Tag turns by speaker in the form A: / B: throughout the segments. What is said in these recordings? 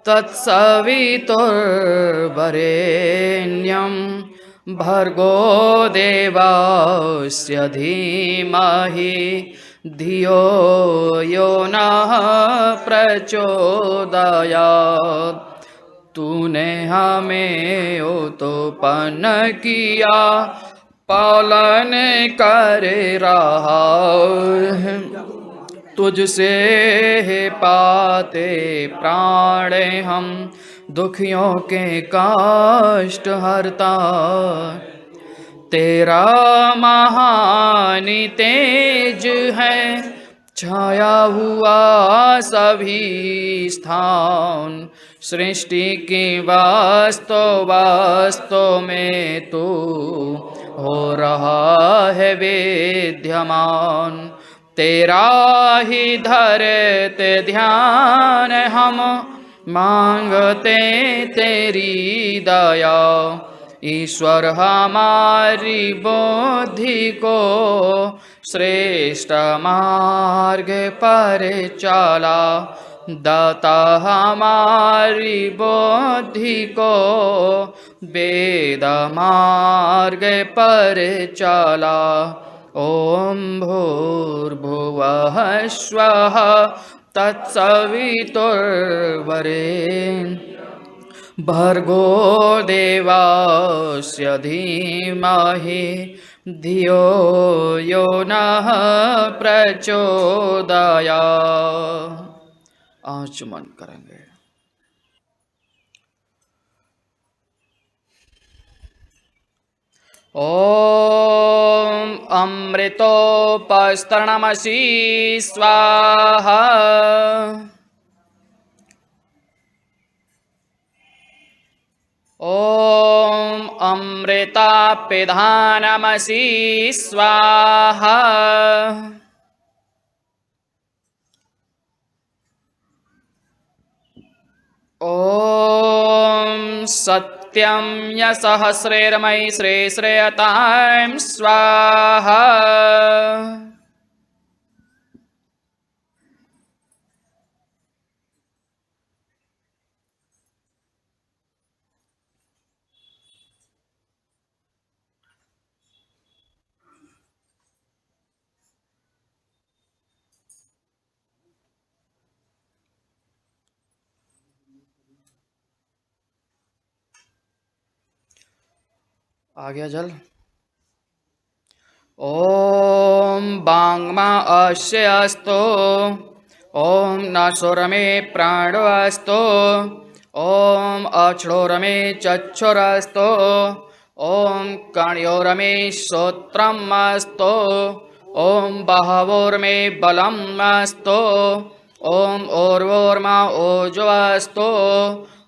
A: तत्सवितुर्वरेण्यं भर्गो देवस्य धीमहि धियो यो नः प्रचोदयात्। तूने हमें उत्पन्न किया, पालन कर रहा है, तुझसे है पाते प्राण हम, दुखियों के कष्ट हरता। तेरा महान तेज है, छाया हुआ सभी स्थान। सृष्टि की वास्तव में तू हो रहा है विद्यमान। तेरा ही धरते ध्यान हम, मांगते तेरी दया। ईश्वर हमारी बुद्धि को श्रेष्ठ मार्ग पर चला, दाता हमारी बुद्धि को वेद मार्ग पर चला। ओम भूर्भुवः स्वः तत्सवितुर्वरेण्यं भर्गो देवस्य धीमहि धियो यो नः प्रचोदयात्। आचमन करेंगे। ओम अमृतोपस्तरणमसि स्वाहा। ओम अमृतापिधानमसि स्वाहा। ओम सत्यं यसहस्रेर्मयि श्रेयतां स्वाहा। आ गया जल। ओम वाङ्मा अस्य अस्तु, ओम नासोरमे प्राणो अस्तु, ओम अक्षोरमे चक्षुरस्तु, ओम कण्योरमे श्रोत्रम् अस्तु, ओम बाहवोर्मे बलम् अस्तु, ओम ओर्वोर्मा ओजो अस्तु,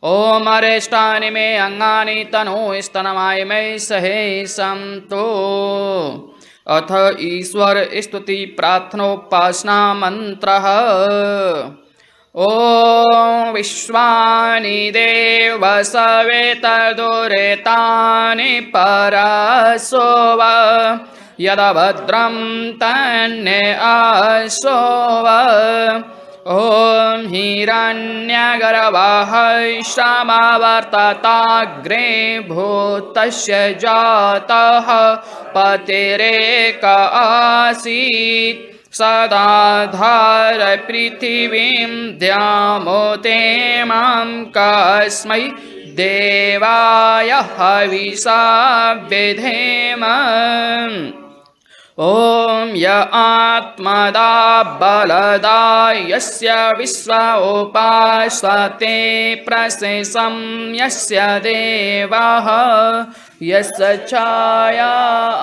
A: ओम अरेष्टानि मे अंगानि तनु स्तनमाय मे सहे संतो। अथ ईश्वर स्तुति प्रार्थनोपासना मंत्रः। ओम विश्वानि देव सवेतदुरेतानि परासोव, यदभद्रं तन्ने आसोव। ओम हिरण्यगर्भः श्यामावर्तताग्रे भूतस्य जातः पतिरेक आसीत्। सदाधार पृथिवीं द्यामोतेमां कस्मै देवाय हविषा विधेम। ओम य आत्मदा बलदा यस्य विश्व उपासते प्रशंसं यस्य देवाः। यस्य छाया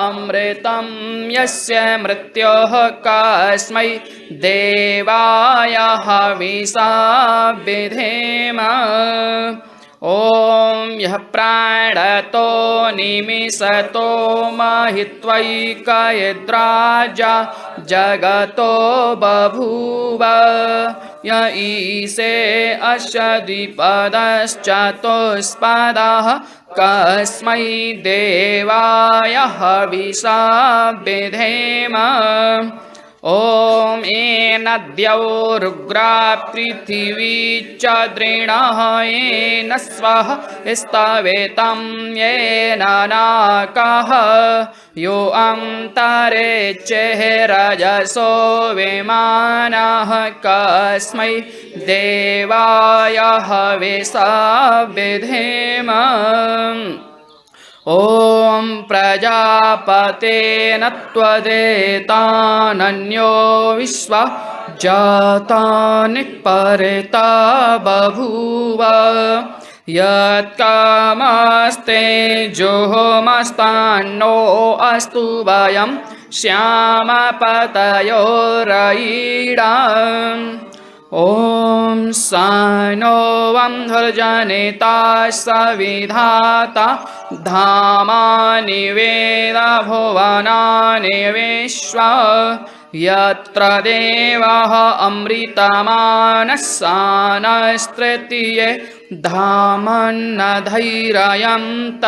A: अमृतं यस्य मृत्योः कस्मै देवाय हविषा विधेम। ओम यः प्राणतो निमिषतो महित्वैकयद्राजा जगतो बभूव। य ईशे अस्य द्विपदश्चतुष्पदः कस्मै देवाय हविषा विधेम। ॐ येनद्यौ रुग्रा पृथिवी च दृणः येन स्वः स्तवेतं येन नाकः यो अन्तरिक्षे रजसो विमानः कस्मै देवाय हविषा विधेम ॐ प्रजापतेन त्वदेतानन्यो विश्वा जातानि परिता बभूव यत्कामस्ते जुहोमस्तान्नो अस्तु वयं श्यामपतयोरयीणाम् ॐ सानो वंधुर्जनिता सविधाता धामानि वेद भुवनानि विश्वा यत्र देवः अमृतमानस्सानस्तृतीये धामन्न धैर्यन्त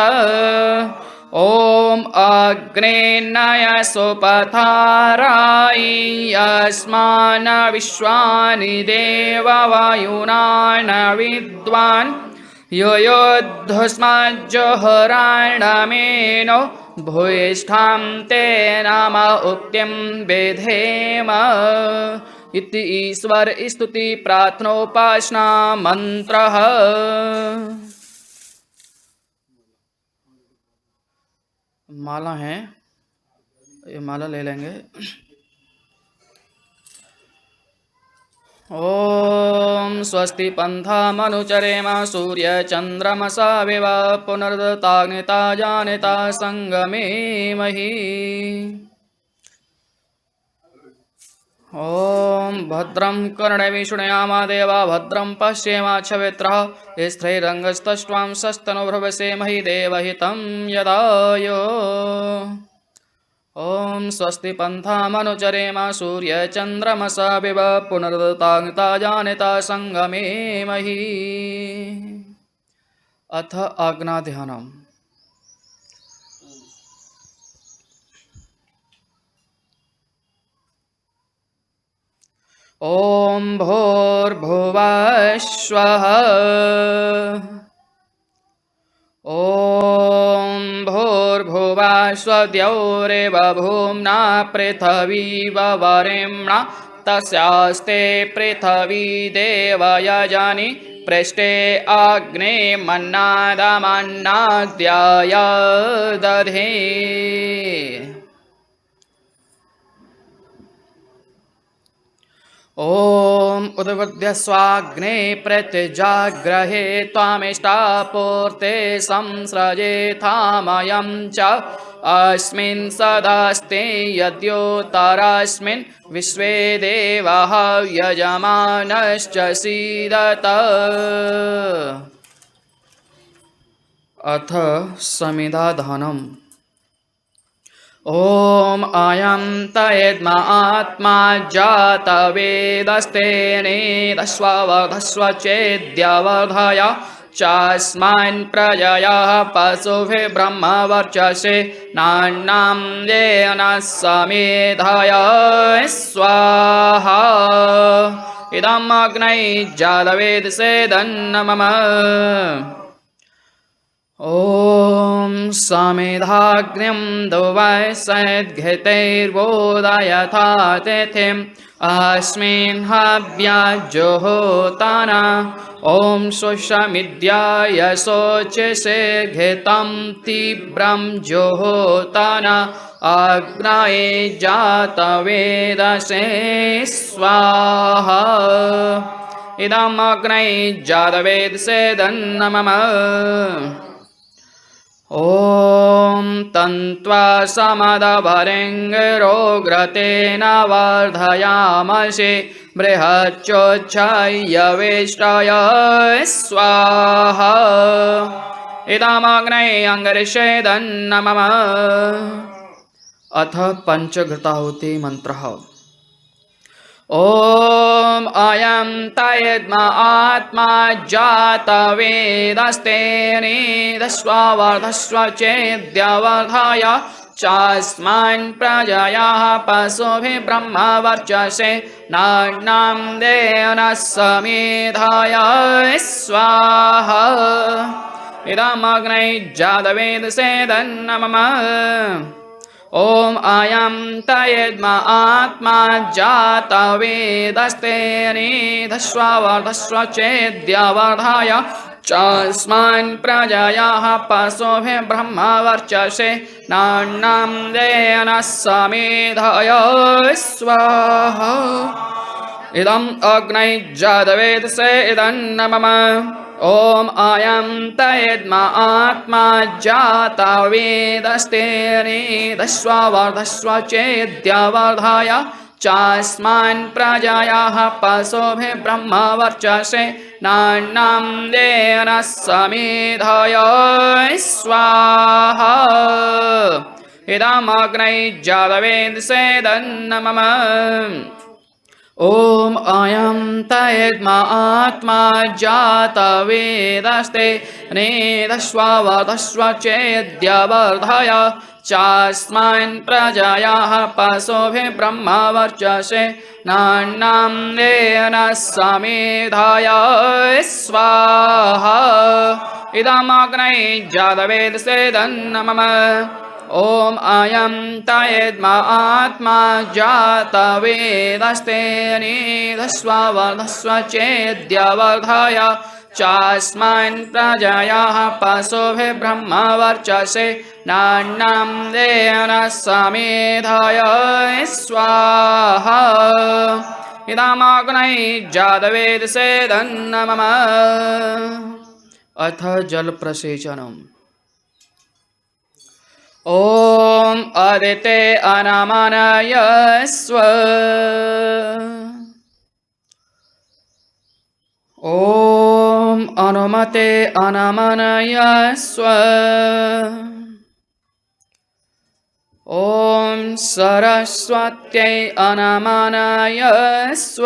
A: ॐ अग्नेन्नय सुपथाराय यस्मान् विश्वानि देववायुनान् विद्वान् यो योद्धुस्मज्जुहुराणमेनो भूयिष्ठां ते नाम उक्तिं विधेम इति ईश्वर स्तुति प्रार्थनोपासना मंत्रः। माला है, ये माला ले लेंगे। ओम स्वस्ति पंथा मनुचरेम सूर्य चंद्रमसा विव पुनर्दताग्निता जानिता संगमे मही। ओम भद्रं कर्णेभिः शृणुयाम देवा भद्रं पश्येमाक्षवेत्रः स्थिरैरङ्गस्तष्ट्वां सस्तनुभ्रवसेमहि देवहितं यदायो। ओम स्वस्ति पंथामनुचरेम सूर्य चंद्रमसा विव पुनर्दताग्निता जानिता संगमे मही। अथ आज्ञाध्यानम्। ओम भूर्भुवस्वः ओम भूर्भुवस्वद्यौरेव भूम्ना पृथिवी वरेम्णा तस्यास्ते पृथिवी देवयजनि पृष्ठे अग्ने मन्नादमन्नाद्याय दधे। ओम उद्बुद्ध्यस्वाग्ने प्रतिजाग्रहे त्वामिष्टापूर्ते संसृजेथामयं च अस्मिन् सदास्ते यद्योतरस्मिन् विश्वे देवः यजमानश्च सीदत। अथ समिधाधानम्। ओम अयं तयेद्म आत्मा जातवेदस्तेनेदस्ववधस्व चेद्यवधय चास्मान् प्रजयः पशुभिः ब्रह्मवर्चसे नान्नां येन समेधय स्वाहा। इदम् अग्नै जातवेदसेदन्नमम। ओम समेधाग्निं दुवैसद्घृतैर्वोदयथा तिथिम् अस्मिन् हव्याजुहोताना। ओम सुषमिद्याय शोचसे घृतं तीव्रं जुहोताना अग्नये जातवेदसे स्वाहा। इदम् अग्नै जातवेदसेदन्नमम। ओम तन्त्वा समदभरिङ्गिरोग्रतेन वर्धयामसि बृहच्चोच्छय्यवेष्टय स्वाहा। इदमग्नै अङ्गरिषेदन्नमम। अथ पंचघृताहुति मंत्रः। ओम अयं तयेद्म आत्मा जातवेदस्तेनेदस्ववर्धस्व चेद्यवर्धय चास्मान् प्रजयाः पशुभिः ब्रह्मवर्चसे नाग्नां देन समेधाय स्वाहा इदमग्नै जातवेदसे तन्नमः ॐ अयं तयद्म आत्मा जातवेदस्ते निधस्व चेद्यवर्धाय चास्मान् प्रजयाः पशुभिः ब्रह्मवर्चसे नान्नां देन समेधाय स्वाहा इदम् अग्नै जातवेदसे इदन्नमः ॐ अयं तयद्म आत्मा जातवेदस्ते निधस्व चेद्यवर्धाय चास्मान् प्रजयाः पशुभिः ब्रह्मवर्चसे नान्नां देन समेधाय स्वाहा इदमग्नै जातवेदसे तन्नमः ॐ अयं तयद्म आत्मा जातवेदस्ते निधस्व चेद्यवर्धाय चास्मान् प्रजयाः पशुभिः ब्रह्मवर्चसे नान्नां देन समेधाय स्वाहा इदमग्नै जातवेदसे तन्नमः ॐ अयं तयद्म आत्मा जातवेदस्ते निधस्व चेद्यवर्धाय चास्मान् प्रजयाः पशुभिः ब्रह्मवर्चसे नान्नां देन समेधाय स्वाहा इदमग्नै जातवेदसे तन्नमः अथ जलप्रसेचनम् ॐ अदिते अनमनय स्व ॐ अनुमते अनमनय स्व ॐ सरस्वत्यै अनमनय स्व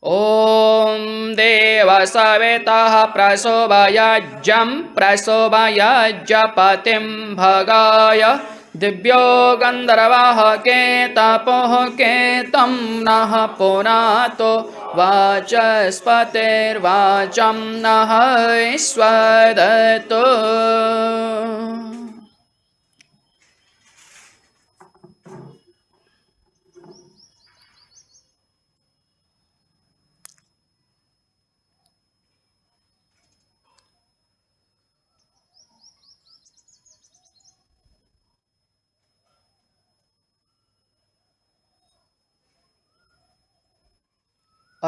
A: ॐ देवसवितः प्रसोभयज्ञं प्रसोभयज्ञपतिं भगाय दिव्यो गन्धर्वः केतपोः केतं नः पुनातो वाचस्पतिर्वाचं नः स्वदतो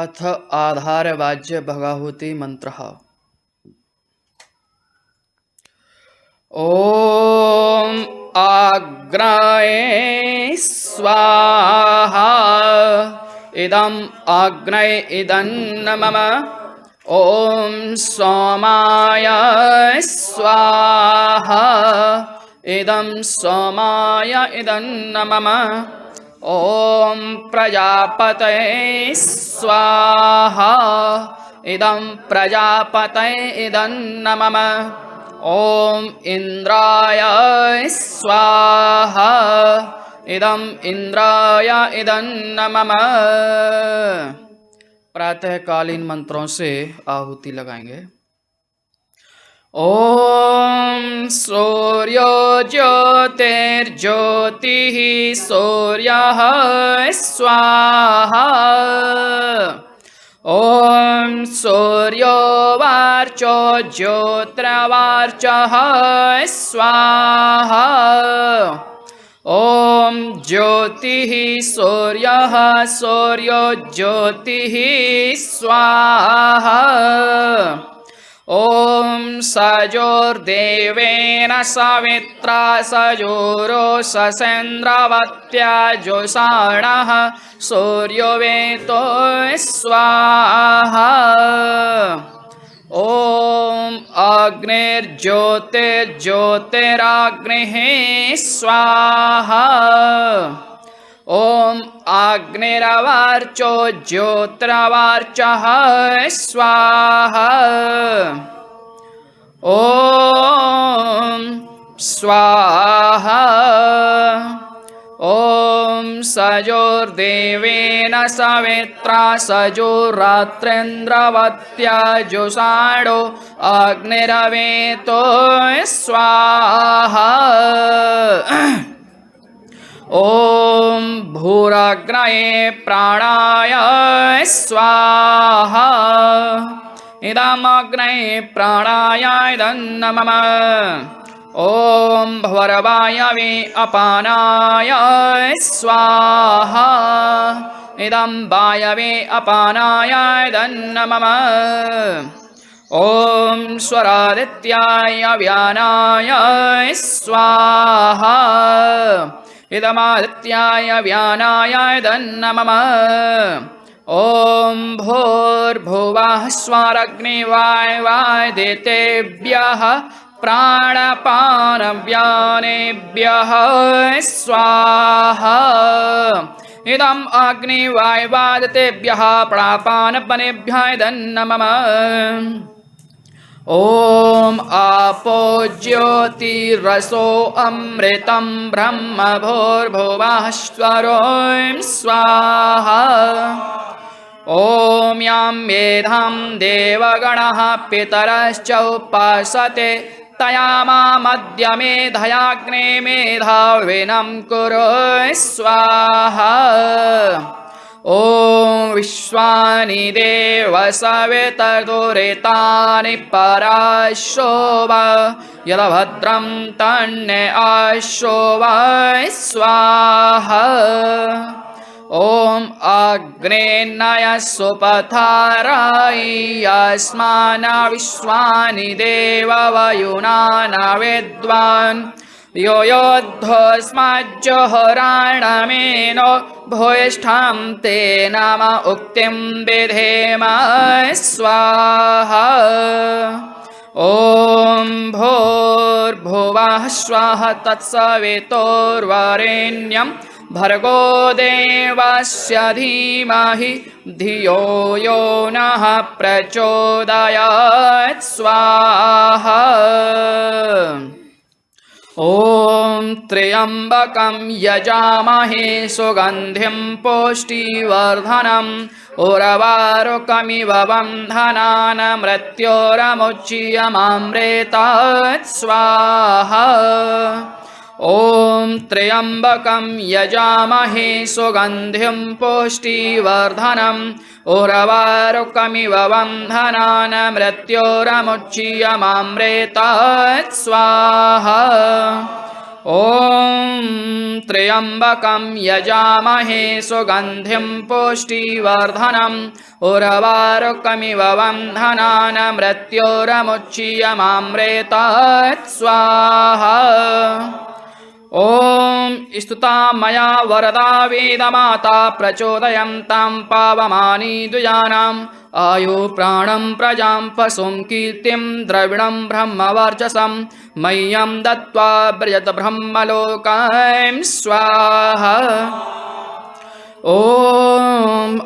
A: अथ आधारवाच्य भगाहुति मंत्रः ॐ अग्नये स्वाहा इदम् अग्नये इदन्नमः ॐ सोमाय स्वाहा इदं सोमाय इदन्नमः ॐ प्रजापतये स्वाहा इदं प्रजापतये इदन्नमः ॐ इन्द्राय स्वाहा इदं इन्द्राय इदन्नमः प्रातःकालीन मंत्रों से आहुति लगाएंगे। ॐ सूर्यो ज्योतिर्ज्योतिः सूर्यः स्वाहा ॐ सूर्यो वार्चो ज्योतिर्वार्चः स्वाहा ॐ ज्योतिः सूर्यः सूर्यो ज्योतिः स्वाहा ॐ सजोर्देवेन सवित्रा सजोरो ससेन्द्रवत्या जोषाणः सूर्यो वेतो स्वाहा ॐ अग्निर्ज्योतिर्ज्योतिराग्निः स्वाहा ॐ अग्निरवार्चो ज्योतिरवार्चः स्वाहा ॐ स्वाहा। ॐ सजोर्देवेन सवित्रा सजोरात्रेन्द्रवत्या जुषाणो अग्निरवेतो स्वाहा। ॐ भूरग्नये प्राणाय स्वाहा। इदमग्नये प्राणाय नमः। ॐ भवर्वायवे अपानाय स्वाहा। इदं वायवे अपानाय नमः। ॐ स्वरादित्याय व्यानाय स्वाहा। इदमादित्याय व्यानाय नमः। ॐ भूर्भुवः स्वरग्निवायवादितेभ्यः प्राणपानव्यानेभ्यः स्वाहा। इदम् अग्निवायवादितेभ्यः प्राणपानवनेभ्यः नमः। ॐ आपो ज्योतिरसो अमृतं ब्रह्म भूर्भुवः स्वरों स्वाहा। ॐ यां मेधां देवगणः पितरश्च उपासते तयामामद्य मेधयाग्ने मेधाविनं कुरु स्वाहा। ॐ विश्वानि देव सवितर्दुरितानि पराशोभ यदभद्रं तन्ने आशोभ स्वाहा। ॐ अग्नेन्नय सुपथाराय अस्मान् विश्वानि देव वयुनान विद्वान् यो योद्धस्मज्जोहराणमेनो भूयिष्ठं ते नाम उक्तिं विधेम स्वाहा। ॐ भूर्भुवः स्वः तत्सवितुर्वरेण्यं भर्गो देवस्य धीमहि धियो यो नः प्रचोदयात् स्वाहा। ॐ त्र्यम्बकं यजामहे सुगन्धिं पुष्टिवर्धनम् उर्वारुकमिव बन्धनान् मृत्योरमुच्यमामृतात् स्वाहा। ॐ त्र्यम्बकं यजामहे सुगन्धिं पुष्टिवर्धनम् उर्वारुकमिव बन्धनान् मृत्योरमुच्यमामृतात् स्वाहा। ॐ त्र्यम्बकं यजामहे सुगन्धिं पुष्टिवर्धनम् उर्वारुकमिव बन्धनान् मृत्योरमुच्यमामृतात् स्वाहा। ॐ स्तुता मया वरदा वेदमाता प्रचोदयन्तां पावमानि द्विजानाम् आयु प्राणं प्रजां पशुं कीर्तिं द्रविणं ब्रह्मवर्चसं मह्यं दत्त्वा व्रजत ब्रह्मलोकां स्वाहा। ॐ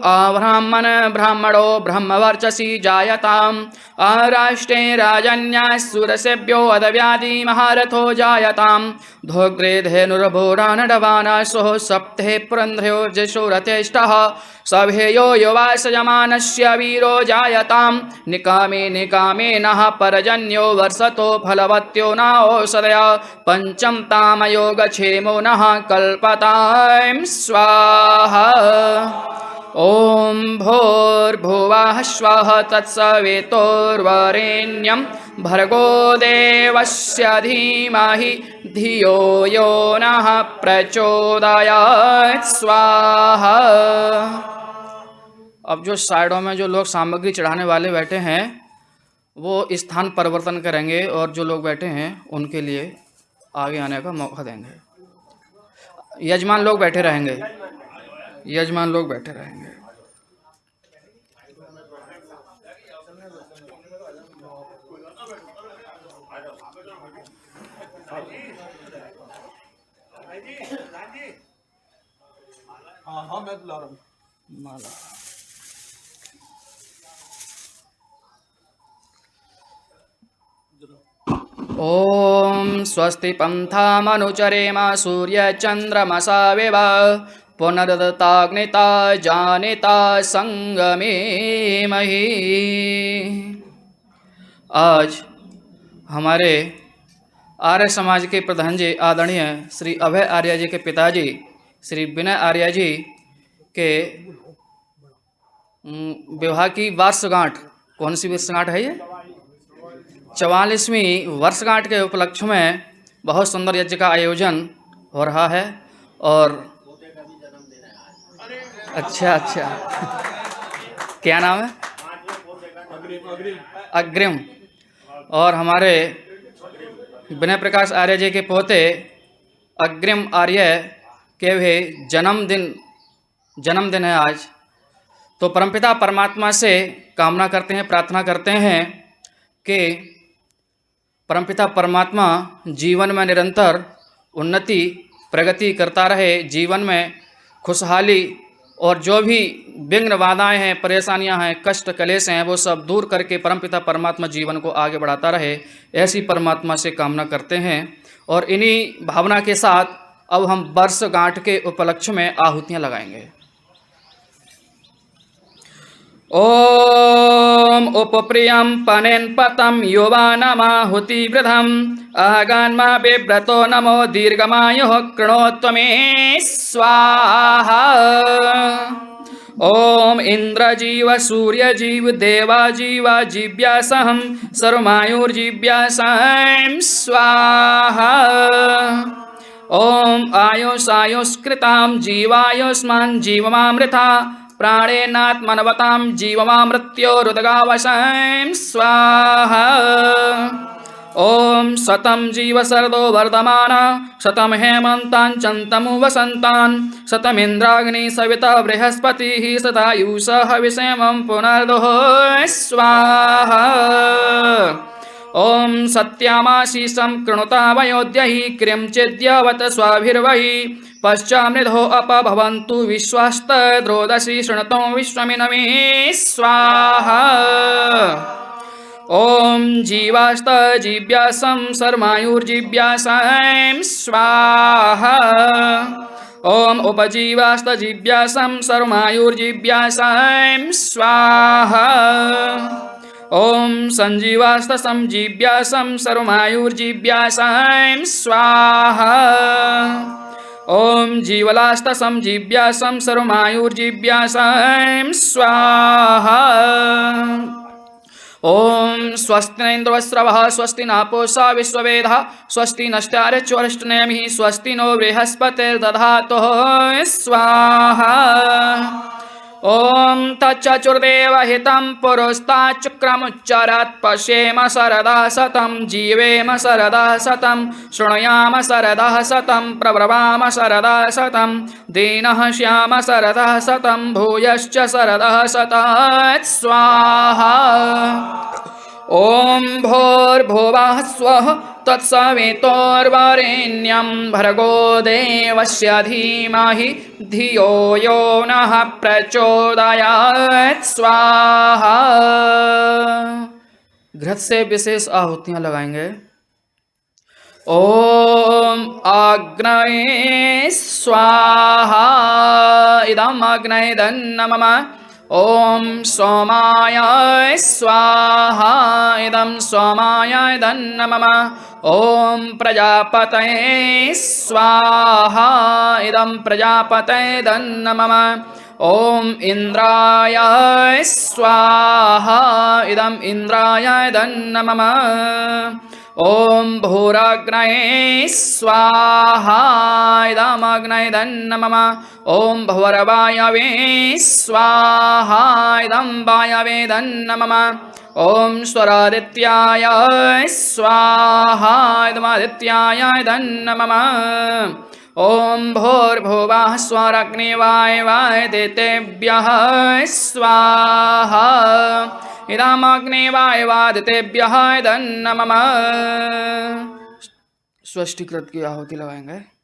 A: अब्राह्मण ब्राह्मणो ब्रह्मवर्चसी जायताम् आराष्ट्रे राजन्याः सुरसेभ्यो अदव्यादि महारथो जायताम् धोग्रे धेनुर्भोरानडवानासो सप्ते पुरन्ध्रो जशो रथेष्टः सभेयो युवास यमानस्य वीरो जायताम् निकामे निकामे नः परजन्यो वर्षतो फलवत्यो न औषधय पञ्चम तामयोगक्षेमो नः कल्पतां स्वाहा। ॐ भूर्भुवः स्वः तत्सवितुर्वरेण्यं भर्गो देवस्य धीमहि धियो यो नः प्रचोदयात् स्वाहा। अब जो साइडों में जो लोग सामग्री चढ़ाने वाले बैठे हैं वो स्थान परिवर्तन करेंगे और जो लोग बैठे हैं उनके लिए आगे आने का मौका देंगे। यजमान लोग बैठे रहेंगे, यजमान लोग बैठे रहेंगे।
B: हाँ मैं तो ला रहा हूँ
A: माला। ॐ स्वस्ति पन्थामनुचरेम सूर्यचन्द्रमसाविव पुनरुदताग्निता जानिता संगमे मही। आज हमारे आर्य समाज के प्रधान जी आदरणीय श्री अभय आर्य जी के पिताजी श्री विनय आर्य जी के विवाह की वर्षगांठ, कौन सी वर्षगांठ है ये? 44वीं वर्षगांठ के उपलक्ष्य में बहुत सुंदर यज्ञ का आयोजन हो रहा है। और अच्छा क्या नाम है? अग्रिम। और हमारे विनय प्रकाश आर्य जी के पोते अग्रिम आर्य के भी जन्मदिन है आज। तो परमपिता परमात्मा से कामना करते हैं, प्रार्थना करते हैं कि परमपिता परमात्मा जीवन में निरंतर उन्नति प्रगति करता रहे, जीवन में खुशहाली और जो भी विघ्न बाधाएं हैं, परेशानियां हैं, कष्ट कलेश हैं, वो सब दूर करके परमपिता परमात्मा जीवन को आगे बढ़ाता रहे, ऐसी परमात्मा से कामना करते हैं। और इन्हीं भावना के साथ अब हम वर्षगांठ के उपलक्ष्य में आहुतियां लगाएंगे। ओम उपप्रियं पनेन पतम युवानमाहुति वृधम अहगान्मा बिव्रतो नमो दीर्घमायुः कृणोत्वमे स्वाहा। ओम इंद्रजीव सूर्यजीव देवाजीव जीव्यासहं सर्वमायुर्जीव्यासं स्वाहा। ओम आयुष्कृतां जीवायुष्मान् जीवमामृता प्राणेनात्मनवतां जीवमामृत्योरुदगावशं स्वाहा। ओम शतं जीव शरदो वर्धमाना शतं हेमन्ताञ्चन्तमु वसन्तान् शतमिन्द्राग्नि सविता बृहस्पतिः सदायुषः हविषेमं पुनर्दुः स्वाहा। ओम सत्यामाशीषं कृणुता वयोद्यहि क्रियं चेद्यवत स्वाभिर्वहि पश्चामृधो अपभवन्तु विश्वास्तद्रोदसी शृणुतो विश्वमिनमे स्वाहा। ओम जीवास्तजीव्यासं सर्वमायुर्जीव्यासं स्वाहा। ओम उपजीवास्तजीव्यासं सर्वमायुर्जीव्यासं स्वाहा। ओम संजीवास्तसंजीव्यासं सर्वमायुर्जीव्यासं स्वाहा। ओम जीवलास्तसंजीव्यासं सर्वमायुर्जीव्यासं स्वाहा। ओम स्वस्ति न इंद्रवस्त्रवः स्वस्ति न पूषा विश्ववेदः स्वस्ति नश्चार्योऽरिष्टनेमिः स्वस्ति नो बृहस्पतिर्दधातुः स्वाहा। ओम तच्चतुर्देवहितं पुरुस्ताच्चक्रमुच्चरत् पश्येम शरदः शतं जीवेम शरदः शतं शृणुयाम शरदः शतं प्रब्रवाम शरदः शतं दीनः श्याम शरदः शतं भूयश्च शरदः शतम् स्वाहा। ओम भूर्भुवः स्वः तत्सवितुर्वरेण्यं भर्गो देवस्य धीमहि धियो यो नः प्रचोदयात् स्वाहा। घृत से विशेष आहुतियां लगाएंगे। ओम अग्नये स्वाहा इदम् अग्नये दन्नमम। ओम सोमाय स्वाहा इदं सोमाय दन्नमम। ओम प्रजापतये स्वाहा इदं प्रजापतये दन्नमम। ओम इंद्राय स्वाहा इदं इंद्राय दन्नमम। ओम भूराग्नये स्वाहा इदमग्नये दन्नमम। ओम भुवर्वायवे स्वाहा इदं वायवे दन्नमम। ओम स्वरादित्याय स्वाहा इदमादित्याय दन्नमम। ओम भूर्भुवः स्वरग्निवायवादितेभ्यः स्वाहा इदमग्निवायवादितेभ्यः दन्नमम। स्वस्तिकृत की आहुति लगाएंगे।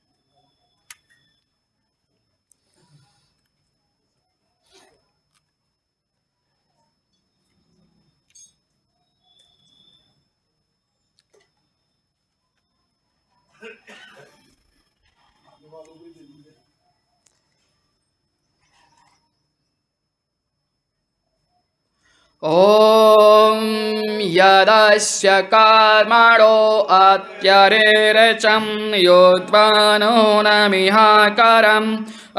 A: ॐ यदस्य कर्मणो अत्यरेरचं योद्वानो नमिहाकरम्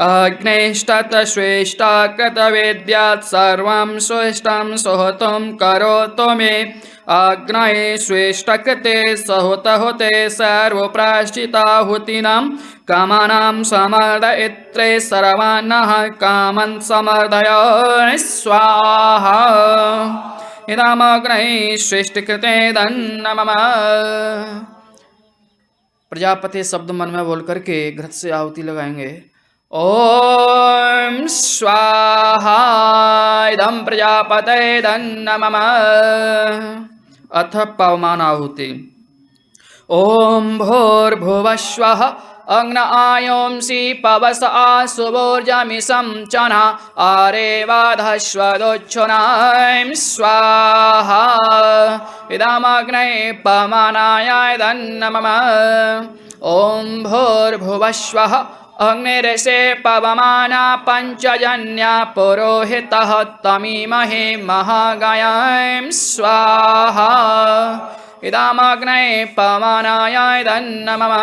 A: अग्नेष्टतश्रेष्ठकृतवेद्यात् सर्वं स्वेष्टं सुहृतं करोतु मे अग्नये श्रेष्ठकृते सहुतहुते सर्वप्राश्चिताहुतीनां कामानां समर्दयित्रे सर्वान्नः कामन् समर्दय स्वाहा इदमग्नये श्रेष्ठकृते दन्नमः। प्रजापति शब्द मन में बोल करके घृत से आहुति लगाएंगे। ओम स्वाहा इदं प्रजापते दन्नमः। अथ पवमान आहुति। ओम भूर्भुवस्वः अग्न आयोंसि पवस आसुवोर्जमिषं चना आरेवाधस्वदोच्छुनां स्वाहा इदमग्नये पवमानाय दन्नमः। ओम भूर्भुवस्वः अग्निरसे पवमाना पंचजन्या पुरोहितः तमीमहे महागायां स्वाहा इदमग्नये पवमानाय दन्नमः।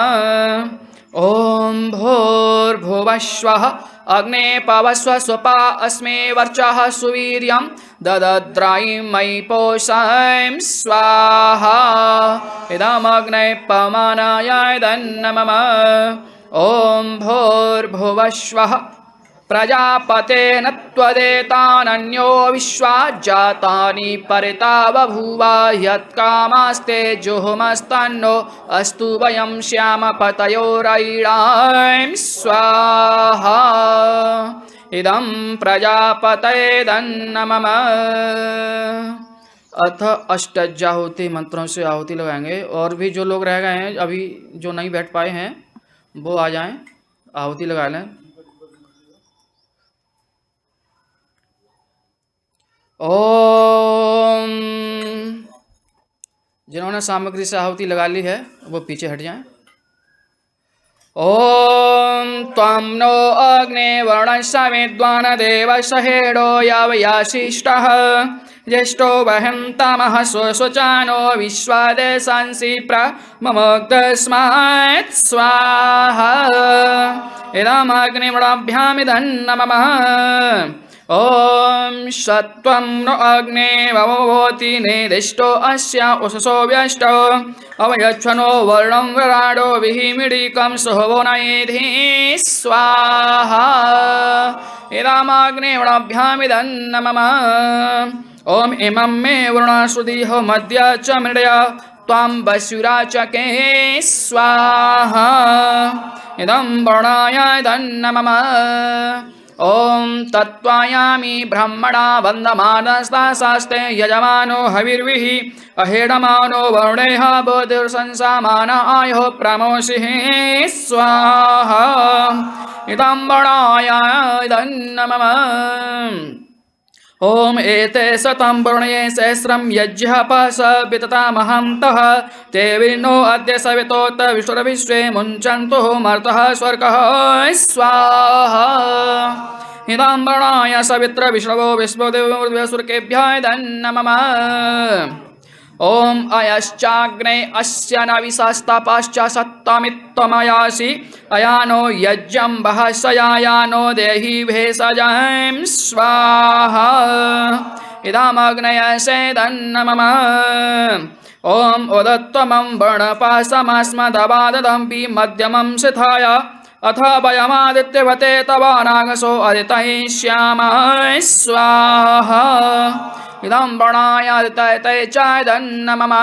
A: ओम भूर्भुवस्वः अग्ने पवस्व स्वपा अस्मे वर्चः सुवीर्यं ददद्रायं मयि पोषां स्वाहा इदमग्नये पवमानाय दन्नमः। ओम भूर्भुवस्वः प्रजापतेन त्वदेतानन्यो विश्वा जातानि परिता बभूव यत्कामास्ते जुहुमस्तन्नो अस्तु वयं श्यामपतयोरयिणां स्वाहा इदं प्रजापतये दन्नमः। अथ अष्टजाहुति मंत्रों से आहुति लगाएंगे। और भी जो लोग रह गए हैं अभी जो नहीं बैठ पाए हैं वो आ जाएं, आहुति लगा लें। ओम जिन्होंने सामग्री से आहुति लगा ली है वो पीछे हट जाएं। ओम त्वं नो अग्ने वर्णस्य विद्वान् देवसहेडो यवयाशिष्टः ज्येष्ठो वहन्तमः स्वचानो विश्वादेशांसि प्रममोग्धस्मात् स्वाहा इदमग्निमृडाभ्यामिदन्नमः। ओम सत्वं नो अग्ने ववोति निर्दिष्टो अस्य उषसो व्यष्टो अवयच्छनो वर्णं विराडो विहिमिडिकं सुहवो नयेधि स्वाहा इदमग्निमृडाभ्यामिदन्नमः। ओम इमं मे वरुणश्रुतिः मध्य च मृडया त्वं वसुरा च के स्वाहा इदं वर्णाय दन्नमः। ओम तत्त्वायामि ब्रह्मणा वन्दमानस्तास्ते यजमानो हविर्विः अहेडमानो वरुणेह बोधिर्संसामान आयो प्रमोषिः स्वाहा इदं वर्णाय दन्नमः। ओम एते शतं वरुणये सहस्रं यज्ञः पश विततामहन्तः ते विनो अद्य सवितोत विश्वविश्वे मुञ्चन्तु मर्तः स्वर्गः स्वाहा इदं वर्णाय सवित्र विश्रवो विश्वदेवस्वर्गेभ्यः दन्नमः। ओम अयश्चाग्ने अस्य न विशस्तपश्च सत्तमित्तमयासि अयानो यज्ञं बहसयायानो देहि भेषजां स्वाहा इदमग्नये दन्नमः। ओम उदत्तमं वर्णपाशमस्मदवाददम्पि मध्यमं शिथाय अथ वयमादित्यवते तवानागसो अदितयिष्यामः स्वाहा इदं वर्णाय आदितयते च दन्नमः।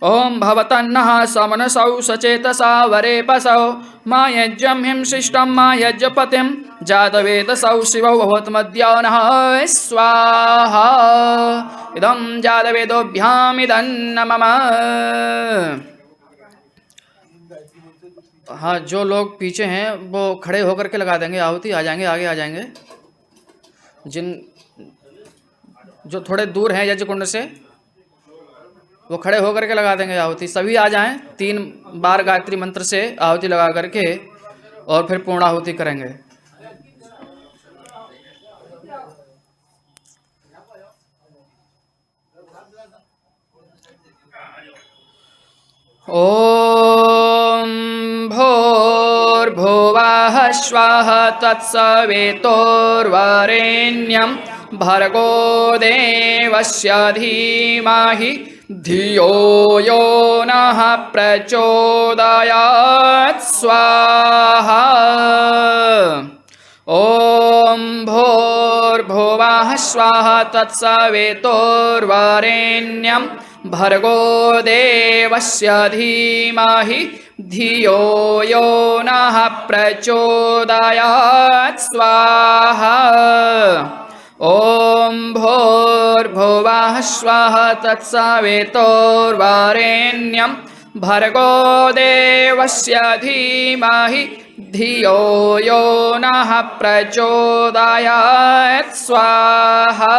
A: ओम भवतन्नः समनसौ सचेतसा वरे पसौ मा यज्ञं हिंशिष्टं मा यज्ञपतिं जातवेतसौ शिवौ भवत्मद्यो नः स्वाहा इदं जातवेदोभ्यामिदन्नमः। हाँ, जो लोग पीछे हैं वो खड़े होकर के लगा देंगे आहुति, आ जाएंगे, आगे आ जाएंगे। जिन जो थोड़े दूर हैं यज्ञ कुंड से वो खड़े होकर के लगा देंगे आहुति। सभी आ जाएं, 3 बार गायत्री मंत्र से आहुति लगा करके और फिर पूर्ण आहुति करेंगे। ॐ भूर्भुवः स्वः तत्सवितुर्वरेण्यं भर्गो देवस्य धीमहि धियो यो नः प्रचोदयात् स्वाहा। ॐ भूर्भुवः स्वः तत्सवितुर्वरेण्यं भर्गो देवस्य धीमहि धियो यो नः प्रचोदयात् स्वाहा। ॐ भूर्भुवः स्वः तत्सवितुर्वरेण्यं भर्गो देवस्य धीमहि धियो यो नः प्रचोदयात् स्वाहा।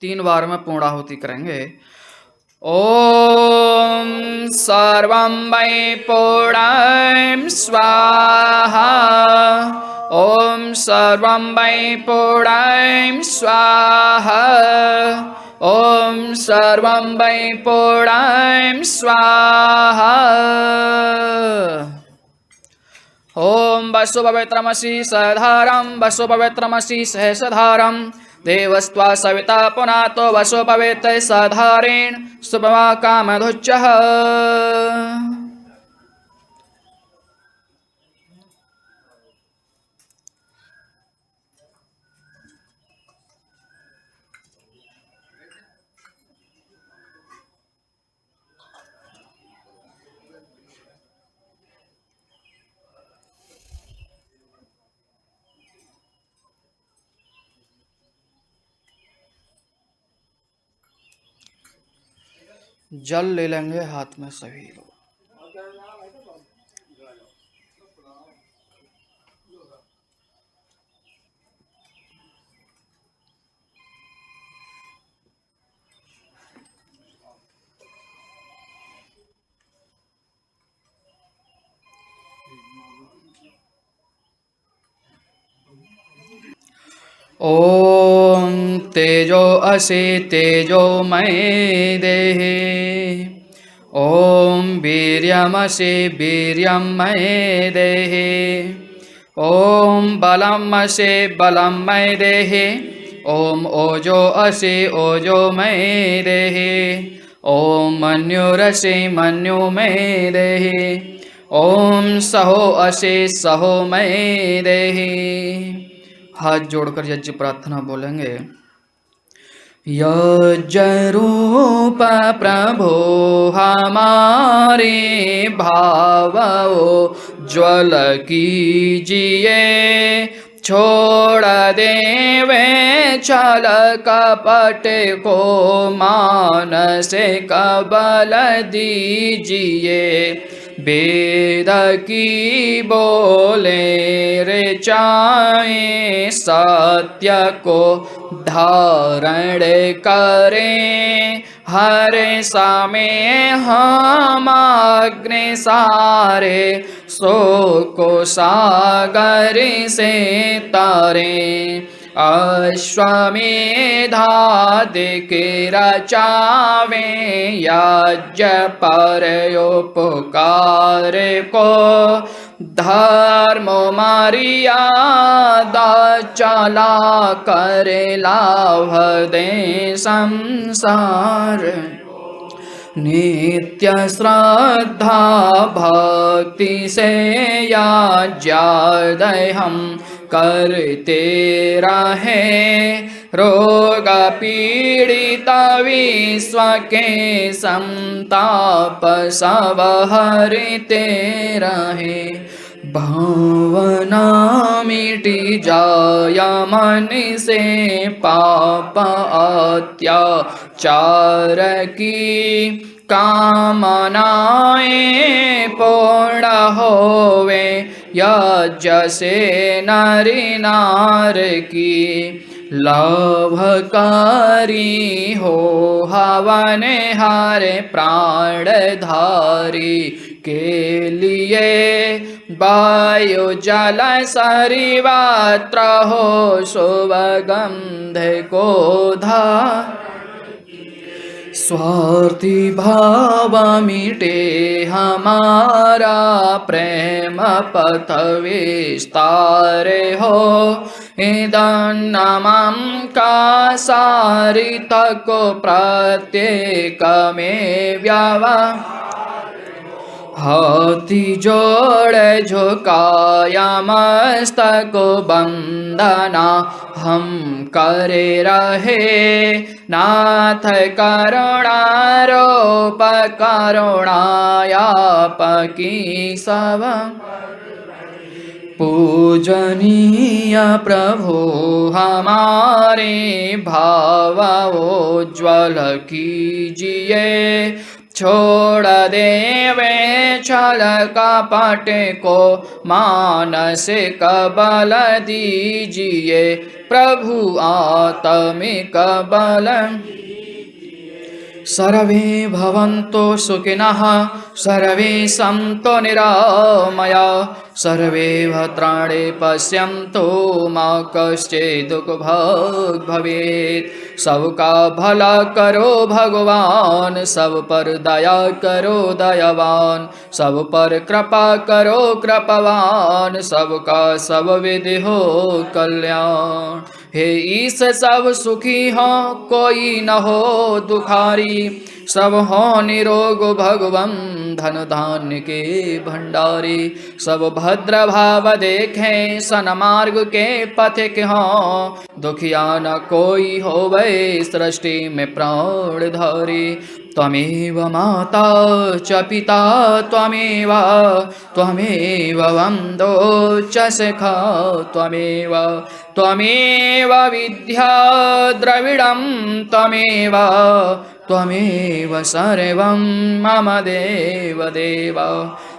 A: 3 बार में पूर्णाहुति करेंगे। ओम सर्वं वै पूर्णं स्वाहा। ओम सर्वं वै पूर्णं स्वाहा। ओम सर्वं वै पूर्णं स्वाहा। ओम वसु पवित्रमसि सधारं वसु पवित्रमसि सहसधारं देवस्त्वा सविता पुनातो वसु पवित्र सधारेण सुभवा कामधुच्चः। जल ले लेंगे हाथ में सभी लोग। ओम तेजो असि तेजोमय देहि। ओम वीर्यमसि वीर्यमय देहि। ओम बलमसि बलमय देहि। ओम ओजो असि ओजोमय देहि। ओम मन्युरसि मन्युमय देहि। ओम सहो असि सहोमय देहि। हाथ जोड़कर यज्ञ प्रार्थना बोलेंगे। यज्ञरूप प्रभो हमारे भावो ज्वल कीजिए। छोड़ देवे छल कपट को मानसे कबल दीजिए। वेद की बोले रे चाहे सत्य को धारण करें। हर समय हम अग्नि सारे सो को सागर से तारें। अश्वमेधादि के रचावे यज्ञ पर उपकार को। धर्म मर्यादा चला कर लाभ दे संसार। नित्य श्रद्धा भक्ति से यज्ञादय हम करते रहे। रोग पीड़ित विश्व के संताप सब हरते रहे। भावना मिटी जाया मन से पाप अत्याचार की। कामनाएं पूर्ण होवे यज्ञ से नर नार की। लाभकारी हो हवन हर प्राणधारी के लिए। वायु जल सर्वत्र हो शुभ गंध को धार। स्वार्थी भाव मिटे हमारा, प्रेम पथ विस्तारे हो, इदन्नमं का सारित को प्रत्येक में व्यावा, हाथी जोड़े झुकाया मस्तक बंदना, हम करे रहे नाथ करुणारोप, करुणायाप की सब पूजनीय प्रभु हमारे भाव उज्ज्वल कीजिए, छोड़ देवे छल कपट को, मानसिक बल दीजिए प्रभु आत्मिक बल। सर्वे भवन्तु सुखिनः, सर्वे सन्तु निरामया, सर्वे भद्राणि पश्यन्तु, मा कश्चित् दुःखभाग् भवेत्। सबका भला करो भगवान, सब पर दया करो दयावान, सब पर कृपा करो कृपावान, सबका सब विधि हो कल्याण। हे ईश सब सुखी हो, कोई न हो दुखारी, सब हो निरोग भगवन, धन धान्य के भंडारी। सब भद्र भाव देखें, सन्मार्ग के पथिक हों, दुखिया न कोई होवे सृष्टि में प्राणधारी। त्वमेव माता च पिता त्वमेव, त्वमेव वन्दो च सखा त्वमेव, त्वमेव विद्या द्रविडं त्वमेव, त्वमेव सर्वं मम देव देव।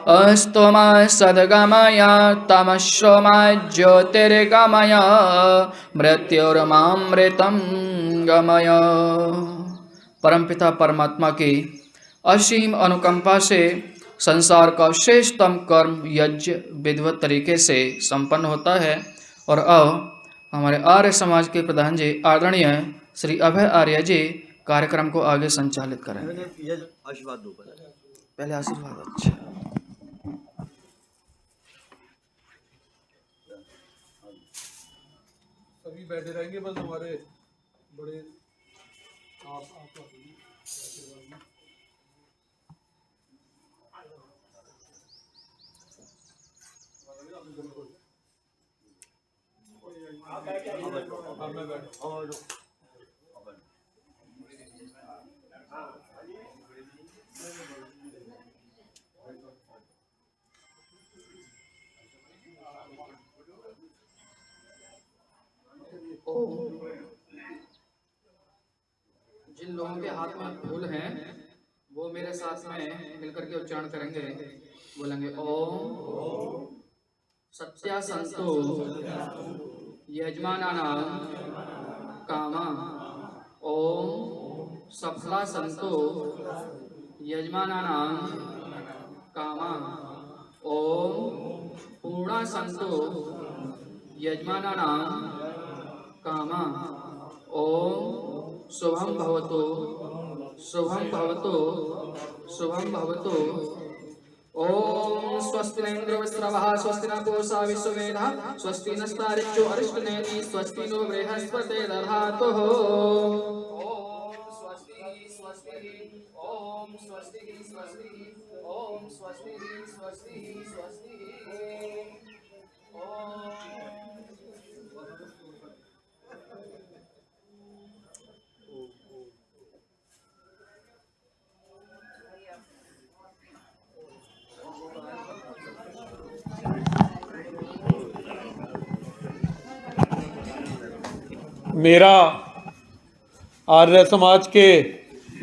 A: अस्तु मा सद्गमय, तमस्व मा ज्योतिर्गमय, मृत्युर्मामृतं गमय। परमपिता परमात्मा की असीम अनुकंपा से संसार का श्रेष्ठतम कर्म यज्ञ विधिवत तरीके से संपन्न होता है। और अब हमारे आर्य समाज के प्रधान जी आदरणीय श्री अभय आर्य जी कार्यक्रम को आगे संचालित करेंगे।
C: आशीर्वाद दो
A: पहले आशीर्वाद। अच्छा,
B: सभी बैठे रहेंगे, बस हमारे बड़े आप
A: जिन लोगों के हाथ में फूल हैं वो मेरे साथ में मिलकर के उच्चारण करेंगे। बोलेंगे ओम सत्या संतो यजमानानां कामा, ओम सफला संतो यजमानानां कामा, ओम पूर्णा संतो यजमानानां कामा, ओम शुभम भवतु शुभम भवतु शुभम भवतु। ओम स्वस्ति न इंद्रो विश्रवः, स्वस्ति न पूषा विश्ववेदः, स्वस्ति नस्तारिक्षो अरिष्टनेमिः, स्वस्ति नो बृहस्पतिर्दधातुः। ओम स्वस्ति स्वस्ति ओम स्वस्ति स्वस्ति ओम स्वस्ति स्वस्ति स्वस्ति ओम।
B: मेरा आर्य समाज के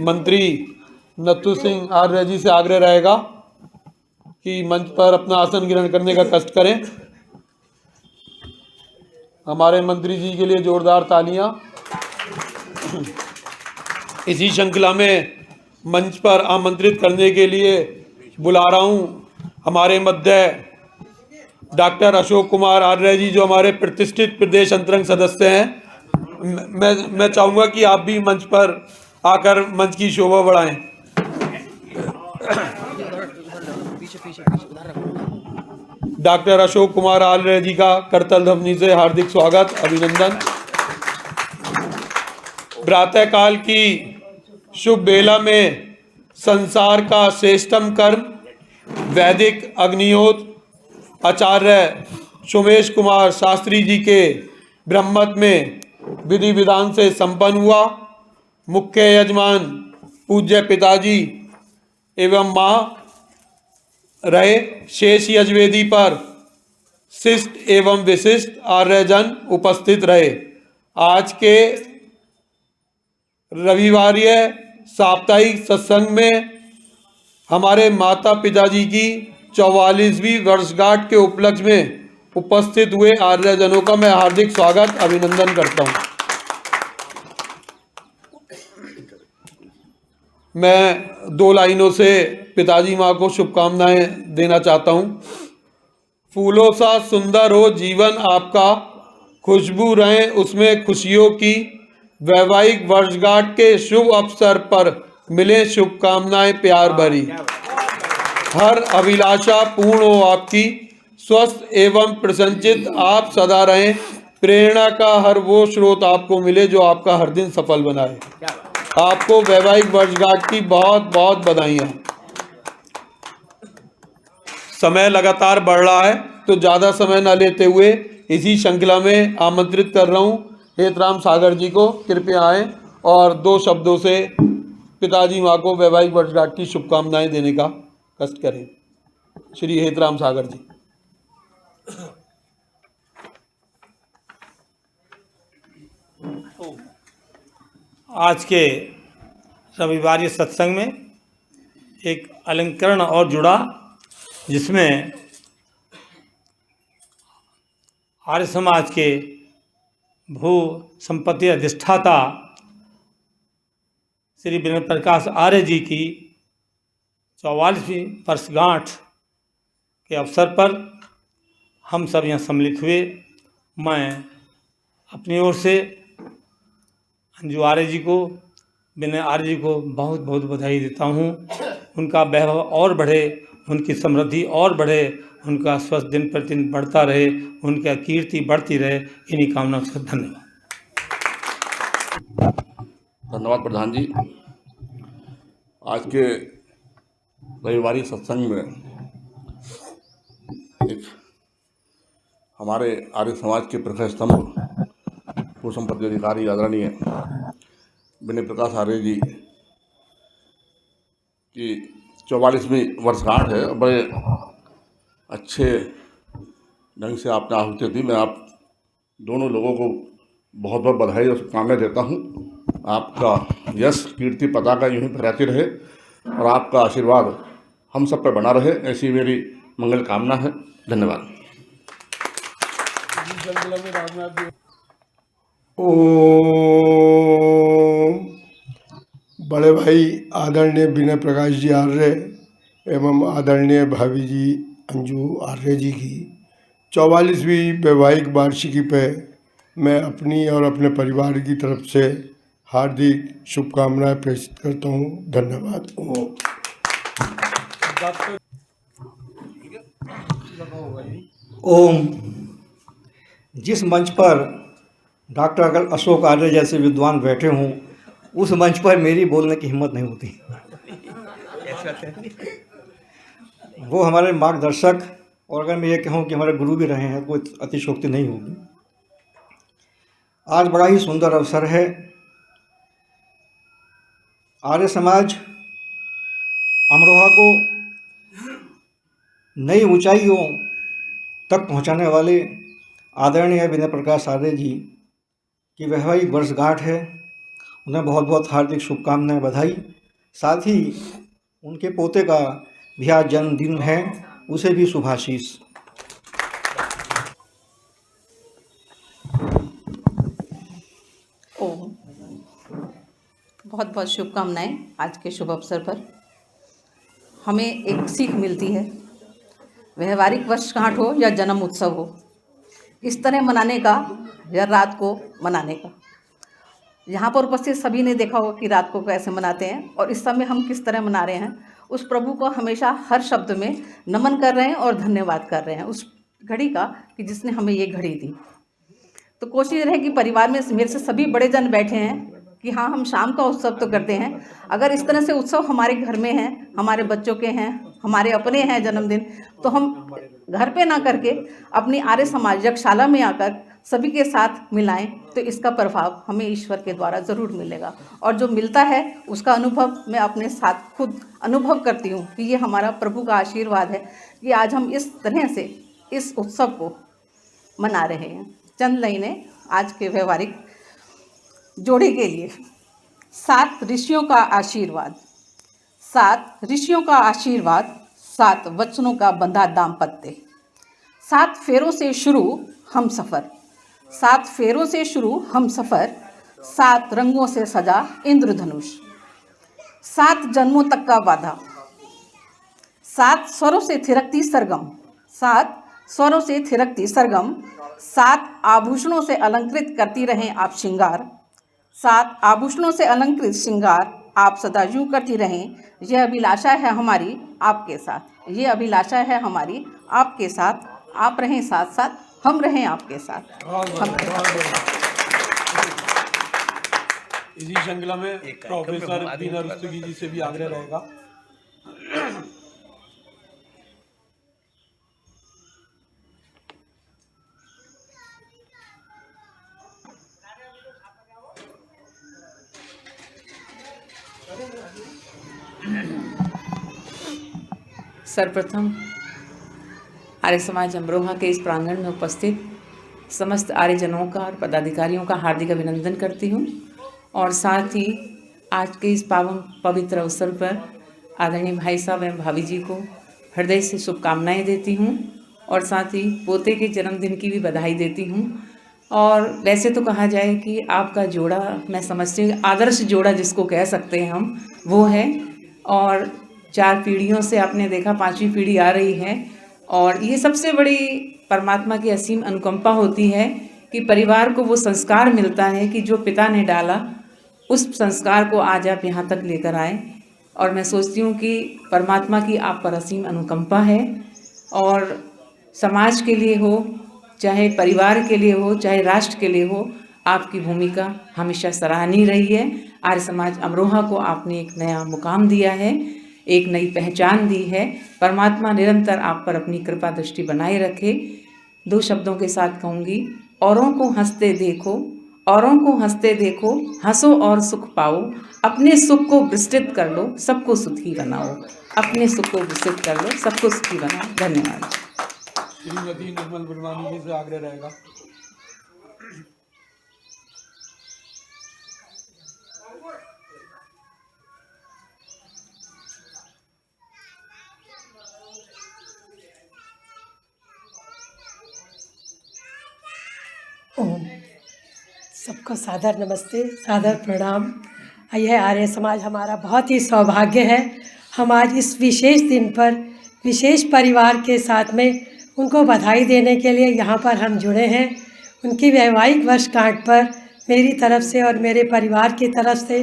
B: मंत्री नत्थू सिंह आर्य जी से आग्रह रहेगा कि मंच पर अपना आसन ग्रहण करने का कष्ट करें। हमारे मंत्री जी के लिए जोरदार तालियां। इसी श्रृंखला में मंच पर आमंत्रित करने के लिए बुला रहा हूं हमारे मध्य डॉक्टर अशोक कुमार आर्य जी, जो हमारे प्रतिष्ठित प्रदेश अंतरंग सदस्य हैं। मैं चाहूँगा कि आप भी मंच पर आकर मंच की शोभा बढ़ाएं। डॉक्टर अशोक कुमार आर्य जी का करतल ध्वनि से हार्दिक स्वागत, अभिनंदन। प्रातःकाल की शुभ बेला में संसार का श्रेष्ठतम कर्म वैदिक अग्निहोत्र आचार्य सोमेश कुमार शास्त्री जी के ब्रह्मत में विधि विधान से संपन्न हुआ। मुख्य यजमान पूज्य पिताजी एवं माँ रहे। शेष यजवेदी पर शिष्ट एवं विशिष्ट आर्यजन उपस्थित रहे। आज के रविवारीय साप्ताहिक सत्संग में हमारे माता पिताजी की 44वीं वर्षगांठ के उपलक्ष्य में उपस्थित हुए आर्यजनों का मैं हार्दिक स्वागत अभिनंदन करता हूं। मैं 2 लाइनों से पिताजी माँ को शुभकामनाएं देना चाहता हूं। फूलों सा सुंदर हो जीवन आपका, खुशबू रहे उसमें खुशियों की, वैवाहिक वर्षगांठ के शुभ अवसर पर मिले शुभकामनाएं प्यार भरी। हर अभिलाषा पूर्ण हो आपकी, स्वस्थ एवं प्रसन्नचित आप सदा रहें। प्रेरणा का हर वो स्रोत आपको मिले जो आपका हर दिन सफल बनाए। आपको वैवाहिक वर्षगांठ की बहुत बहुत बधाइयाँ। समय लगातार बढ़ रहा है तो ज़्यादा समय न लेते हुए इसी श्रृंखला में आमंत्रित कर रहा हूँ हेतराम सागर जी को, कृपया आएँ और 2 शब्दों से पिताजी माँ को वैवाहिक वर्षगांठ की शुभकामनाएं देने का कष्ट करें। श्री हेतराम सागर जी।
C: आज के रविवारी सत्संग में एक अलंकरण और जुड़ा, जिसमें आर्य समाज के भू संपत्ति अधिष्ठाता श्री विनय प्रकाश आर्य जी की 44वीं वर्षगांठ के अवसर पर हम सब यहाँ सम्मिलित हुए। मैं अपनी ओर से अंजू आर्य जी को, विनय आर्य जी को बहुत बहुत बधाई देता हूँ। उनका वैभव और बढ़े, उनकी समृद्धि और बढ़े, उनका स्वस्थ दिन प्रतिदिन बढ़ता रहे, उनकी कीर्ति बढ़ती रहे, इन्हीं कामनाओं से धन्यवाद।
D: धन्यवाद प्रधान जी। आज के रविवारी सत्संग में एक हमारे आर्य समाज के प्रखर स्तंभ भू संपत्ति अधिकारी आदरणीय विनय प्रकाश आर्य जी की 44वीं वर्षगांठ है। बड़े अच्छे ढंग से आपने आहुति दी। मैं आप दोनों लोगों को बहुत बहुत बधाई और शुभकामनाएं देता हूँ। आपका यश कीर्ति पताका यूँ ही फहराती रहे और आपका आशीर्वाद हम सब पर बना रहे, ऐसी मेरी मंगल कामना है। धन्यवाद।
E: ओम। बड़े भाई आदरणीय विनय प्रकाश जी आर्य एवं आदरणीय भाभी जी अंजू आर्य जी की 44वीं वैवाहिक वार्षिकी पे मैं अपनी और अपने परिवार की तरफ से हार्दिक शुभकामनाएं प्रेषित करता हूँ। धन्यवाद।
F: ओम। जिस मंच पर डॉक्टर अशोक आर्य जैसे विद्वान बैठे हों, उस मंच पर मेरी बोलने की हिम्मत नहीं होती। वो हमारे मार्गदर्शक, और अगर मैं ये कहूँ कि हमारे गुरु भी रहे हैं, कोई अतिशोक्ति नहीं होगी। आज बड़ा ही सुंदर अवसर है। आर्य समाज अमरोहा को नई ऊंचाइयों तक पहुंचाने वाले आदरणीय विनय प्रकाश आर्य जी की वैवाहिक वर्षगांठ है। उन्हें बहुत बहुत हार्दिक शुभकामनाएं, बधाई। साथ ही उनके पोते का भी आज जन्मदिन है, उसे भी शुभाशीष।
G: ओम। बहुत बहुत शुभकामनाएं। आज के शुभ अवसर पर हमें एक सीख मिलती है, व्यवहारिक वर्षगांठ हो या जन्म उत्सव हो, इस तरह मनाने का या रात को मनाने का। यहाँ पर उपस्थित सभी ने देखा होगा कि रात को कैसे मनाते हैं और इस समय हम किस तरह मना रहे हैं। उस प्रभु को हमेशा हर शब्द में नमन कर रहे हैं और धन्यवाद कर रहे हैं उस घड़ी का कि जिसने हमें ये घड़ी दी। तो कोशिश रहेगी परिवार में मेरे से सभी बड़े जन बैठे हैं कि हाँ, हम शाम का उत्सव तो करते हैं, अगर इस तरह से उत्सव हमारे घर में हैं, हमारे बच्चों के हैं, हमारे अपने हैं जन्मदिन, तो हम घर पे ना करके अपनी आर्य समाज यज्ञशाला में आकर सभी के साथ मिलाएं, तो इसका प्रभाव हमें ईश्वर के द्वारा ज़रूर मिलेगा। और जो मिलता है उसका अनुभव मैं अपने साथ खुद अनुभव करती हूँ कि ये हमारा प्रभु का आशीर्वाद है कि आज हम इस तरह से इस उत्सव को मना रहे हैं। चंद लाइनें आज के व्यवहारिक जोड़े के लिए। 7 ऋषियों का आशीर्वाद। 7 ऋषियों का आशीर्वाद, 7 वचनों का बंधा दाम्पत्य। 7 फेरों से शुरू हम सफ़र। 7 फेरों से शुरू हम सफ़र। 7 रंगों से सजा इंद्रधनुष। 7 जन्मों तक का वादा। 7 स्वरों से थिरकती सरगम। 7 स्वरों से थिरकती सरगम। 7 आभूषणों से अलंकृत करती रहें आप श्रृंगार। 7 आभूषणों से अलंकृत श्रृंगार आप सदा यूं करती रहें। यह अभिलाषा है हमारी आपके साथ। ये अभिलाषा है हमारी आपके साथ। आप रहें साथ साथ, हम रहें आपके साथ।
B: इसी श्रृंखला में प्रोफेसर बीना रुस्तगी जी से भी आग्रह रहेगा।
H: सर्वप्रथम आर्य समाज अमरोहा के इस प्रांगण में उपस्थित समस्त आर्यजनों का और पदाधिकारियों का हार्दिक अभिनंदन करती हूँ और साथ ही आज के इस पावन पवित्र अवसर पर आदरणीय भाई साहब एवं भाभी जी को हृदय से शुभकामनाएं देती हूँ और साथ ही पोते के जन्मदिन की भी बधाई देती हूँ। और वैसे तो कहा जाए कि आपका जोड़ा, मैं समझती हूँ आदर्श जोड़ा जिसको कह सकते हैं हम, वो है। और 4 पीढ़ियों से आपने देखा 5वीं पीढ़ी आ रही है और ये सबसे बड़ी परमात्मा की असीम अनुकंपा होती है कि परिवार को वो संस्कार मिलता है कि जो पिता ने डाला उस संस्कार को आज आप यहाँ तक लेकर आए। और मैं सोचती हूँ कि परमात्मा की आप पर असीम अनुकंपा है और समाज के लिए हो, चाहे परिवार के लिए हो, चाहे राष्ट्र के लिए हो, आपकी भूमिका हमेशा सराहनीय रही है। आर्य समाज अमरोहा को आपने एक नया मुकाम दिया है, एक नई पहचान दी है। परमात्मा निरंतर आप पर अपनी कृपा दृष्टि बनाए रखे। 2 शब्दों के साथ कहूँगी, औरों को हंसते देखो, औरों को हंसते देखो, हंसो और सुख पाओ, अपने सुख को विस्तृत कर लो, सबको सुखी बनाओ। अपने सुख को विस्तृत कर लो, सबको सुखी बनाओ। धन्यवाद।
B: श्रीमती निर्मल गुरबानी जी से आग्रह रहेगा।
I: ओम सबको सादर नमस्ते, सादर प्रणाम। यह आर्य समाज हमारा बहुत ही सौभाग्य है। हम आज इस विशेष दिन पर विशेष परिवार के साथ में उनको बधाई देने के लिए यहाँ पर हम जुड़े हैं। उनकी वैवाहिक वर्षगांठ पर मेरी तरफ से और मेरे परिवार की तरफ से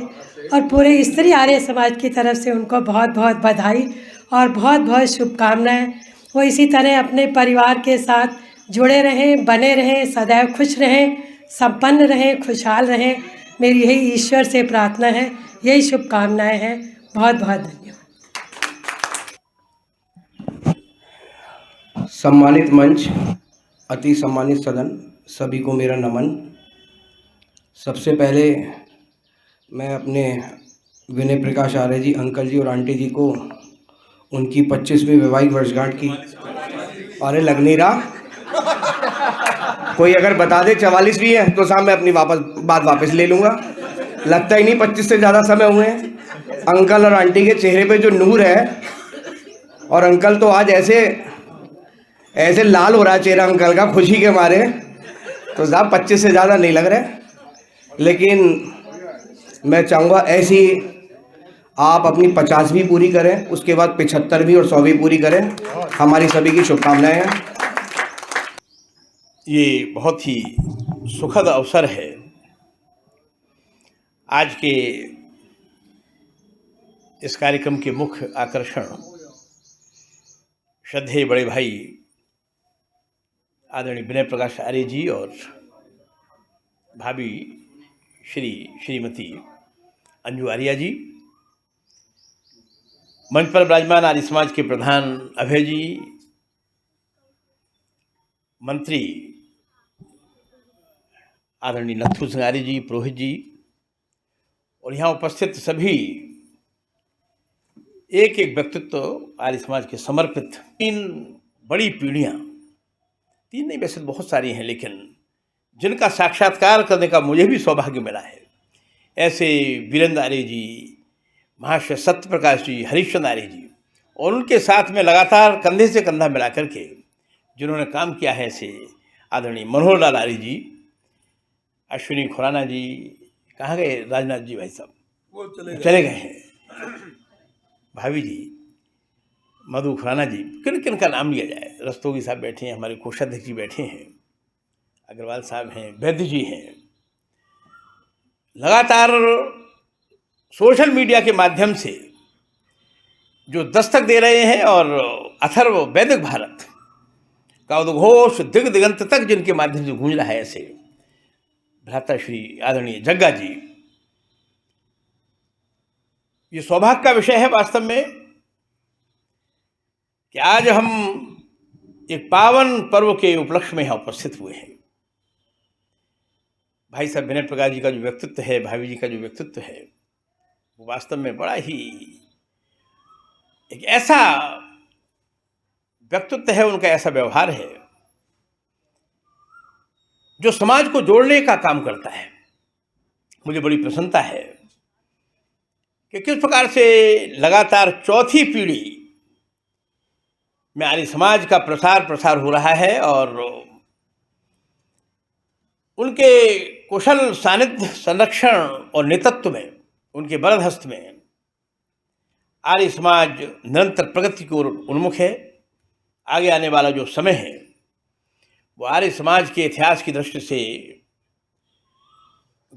I: और पूरे स्त्री आर्य समाज की तरफ से उनको बहुत बहुत बधाई और बहुत बहुत शुभकामनाएं। वो इसी तरह अपने परिवार के साथ जुड़े रहें, बने रहें, सदैव खुश रहें, संपन्न रहें, खुशहाल रहें। मेरी यही ईश्वर से प्रार्थना है, यही शुभकामनाएं हैं। बहुत बहुत धन्यवाद।
J: सम्मानित मंच, अति सम्मानित सदन, सभी को मेरा नमन। सबसे पहले मैं अपने विनय प्रकाश आर्य जी अंकल जी और आंटी जी को उनकी 25वीं वैवाहिक वर्षगांठ की, अरे लग नहीं रहा, कोई अगर बता दे 44 भी है तो साहब मैं अपनी बात वापस ले लूँगा। लगता ही नहीं 25 से ज़्यादा समय हुए हैं। अंकल और आंटी के चेहरे पे जो नूर है, और अंकल तो आज ऐसे लाल हो रहा है चेहरा अंकल का खुशी के मारे, तो साहब 25 से ज़्यादा नहीं लग रहा। लेकिन मैं चाहूँगा ऐसी आप अपनी 50वीं पूरी करें, उसके बाद 75वीं और 100वीं पूरी करें। हमारी सभी की शुभकामनाएं हैं।
K: ये बहुत ही सुखद अवसर है आज के इस कार्यक्रम के मुख्य आकर्षण श्रद्धेय बड़े भाई आदरणीय विनय प्रकाश आर्य जी और भाभी श्रीमती अंजू आर्या जी, मंच पर विराजमान आर्य समाज के प्रधान अभय जी, मंत्री आदरणीय नथु सिंह आर्य जी, पुरोहित जी और यहाँ उपस्थित सभी एक एक व्यक्तित्व आर्य समाज के समर्पित। 3 बड़ी पीढ़ियाँ, 3 नहीं वैसे बहुत सारी हैं, लेकिन जिनका साक्षात्कार करने का मुझे भी सौभाग्य मिला है, ऐसे वीरेंद्र आर्य जी, महाशय सत्य प्रकाश जी, हरिश्चंद्र आर्य जी और उनके साथ में लगातार कंधे से कंधा मिला करके जिन्होंने काम किया है, ऐसे आदरणीय मनोहर लाल आर्य जी, अश्विनी खुराना जी, कहाँ गए राजनाथ जी भाई साहब, वो चले गए हैं, भाभी जी, मधु खुराना जी, किन किन का नाम लिया जाए, रस्तोगी साहब बैठे हैं, हमारे कोषाध्यक्ष जी बैठे हैं, अग्रवाल साहब हैं, वैद्य जी हैं, लगातार सोशल मीडिया के माध्यम से जो दस्तक दे रहे हैं और अथर्व वैदिक भारत का उद्घोष दिग दिगंत तक जिनके माध्यम से गूंज रहा है, ऐसे भ्राता श्री आदरणीय जग्गा जी, ये सौभाग्य का विषय है वास्तव में कि आज हम एक पावन पर्व के उपलक्ष्य में यहाँ उपस्थित हुए हैं। भाई साहब विनय प्रकाश जी का जो व्यक्तित्व है, भाभी जी का जो व्यक्तित्व है, वो वास्तव में बड़ा ही एक ऐसा व्यक्तित्व है, उनका ऐसा व्यवहार है जो समाज को जोड़ने का काम करता है। मुझे बड़ी प्रसन्नता है कि किस प्रकार से लगातार 4थी पीढ़ी में आर्य समाज का प्रसार हो रहा है और उनके कुशल सानिध्य, संरक्षण और नेतृत्व में, उनके वरद हस्त में आर्य समाज निरंतर प्रगति की ओर उन्मुख है। आगे आने वाला जो समय है वो आर्य समाज के इतिहास की दृष्टि से,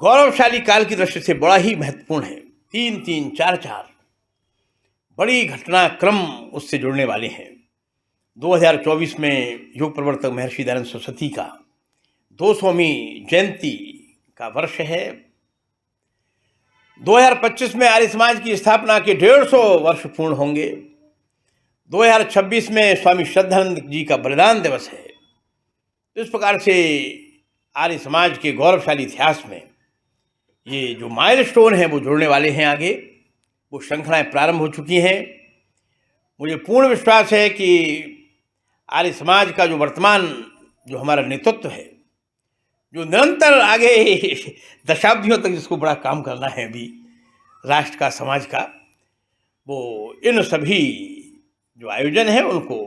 K: गौरवशाली काल की दृष्टि से बड़ा ही महत्वपूर्ण है। 3-3, 4-4 बड़ी घटनाक्रम उससे जुड़ने वाले हैं। 2024 में योग प्रवर्तक महर्षि दयानंद सरस्वती का 200वीं जयंती का वर्ष है। 2025 में आर्य समाज की स्थापना के 150 वर्ष पूर्ण होंगे। 2026 में स्वामी श्रद्धानंद जी का बलिदान दिवस है। इस प्रकार से आर्य समाज के गौरवशाली इतिहास में ये जो माइलस्टोन है वो जुड़ने वाले हैं। आगे वो श्रृंखलाएं प्रारंभ हो चुकी हैं। मुझे पूर्ण विश्वास है कि आर्य समाज का जो वर्तमान जो हमारा नेतृत्व है, जो निरंतर आगे दशाब्दियों तक जिसको बड़ा काम करना है अभी राष्ट्र का, समाज का, वो इन सभी जो आयोजन है उनको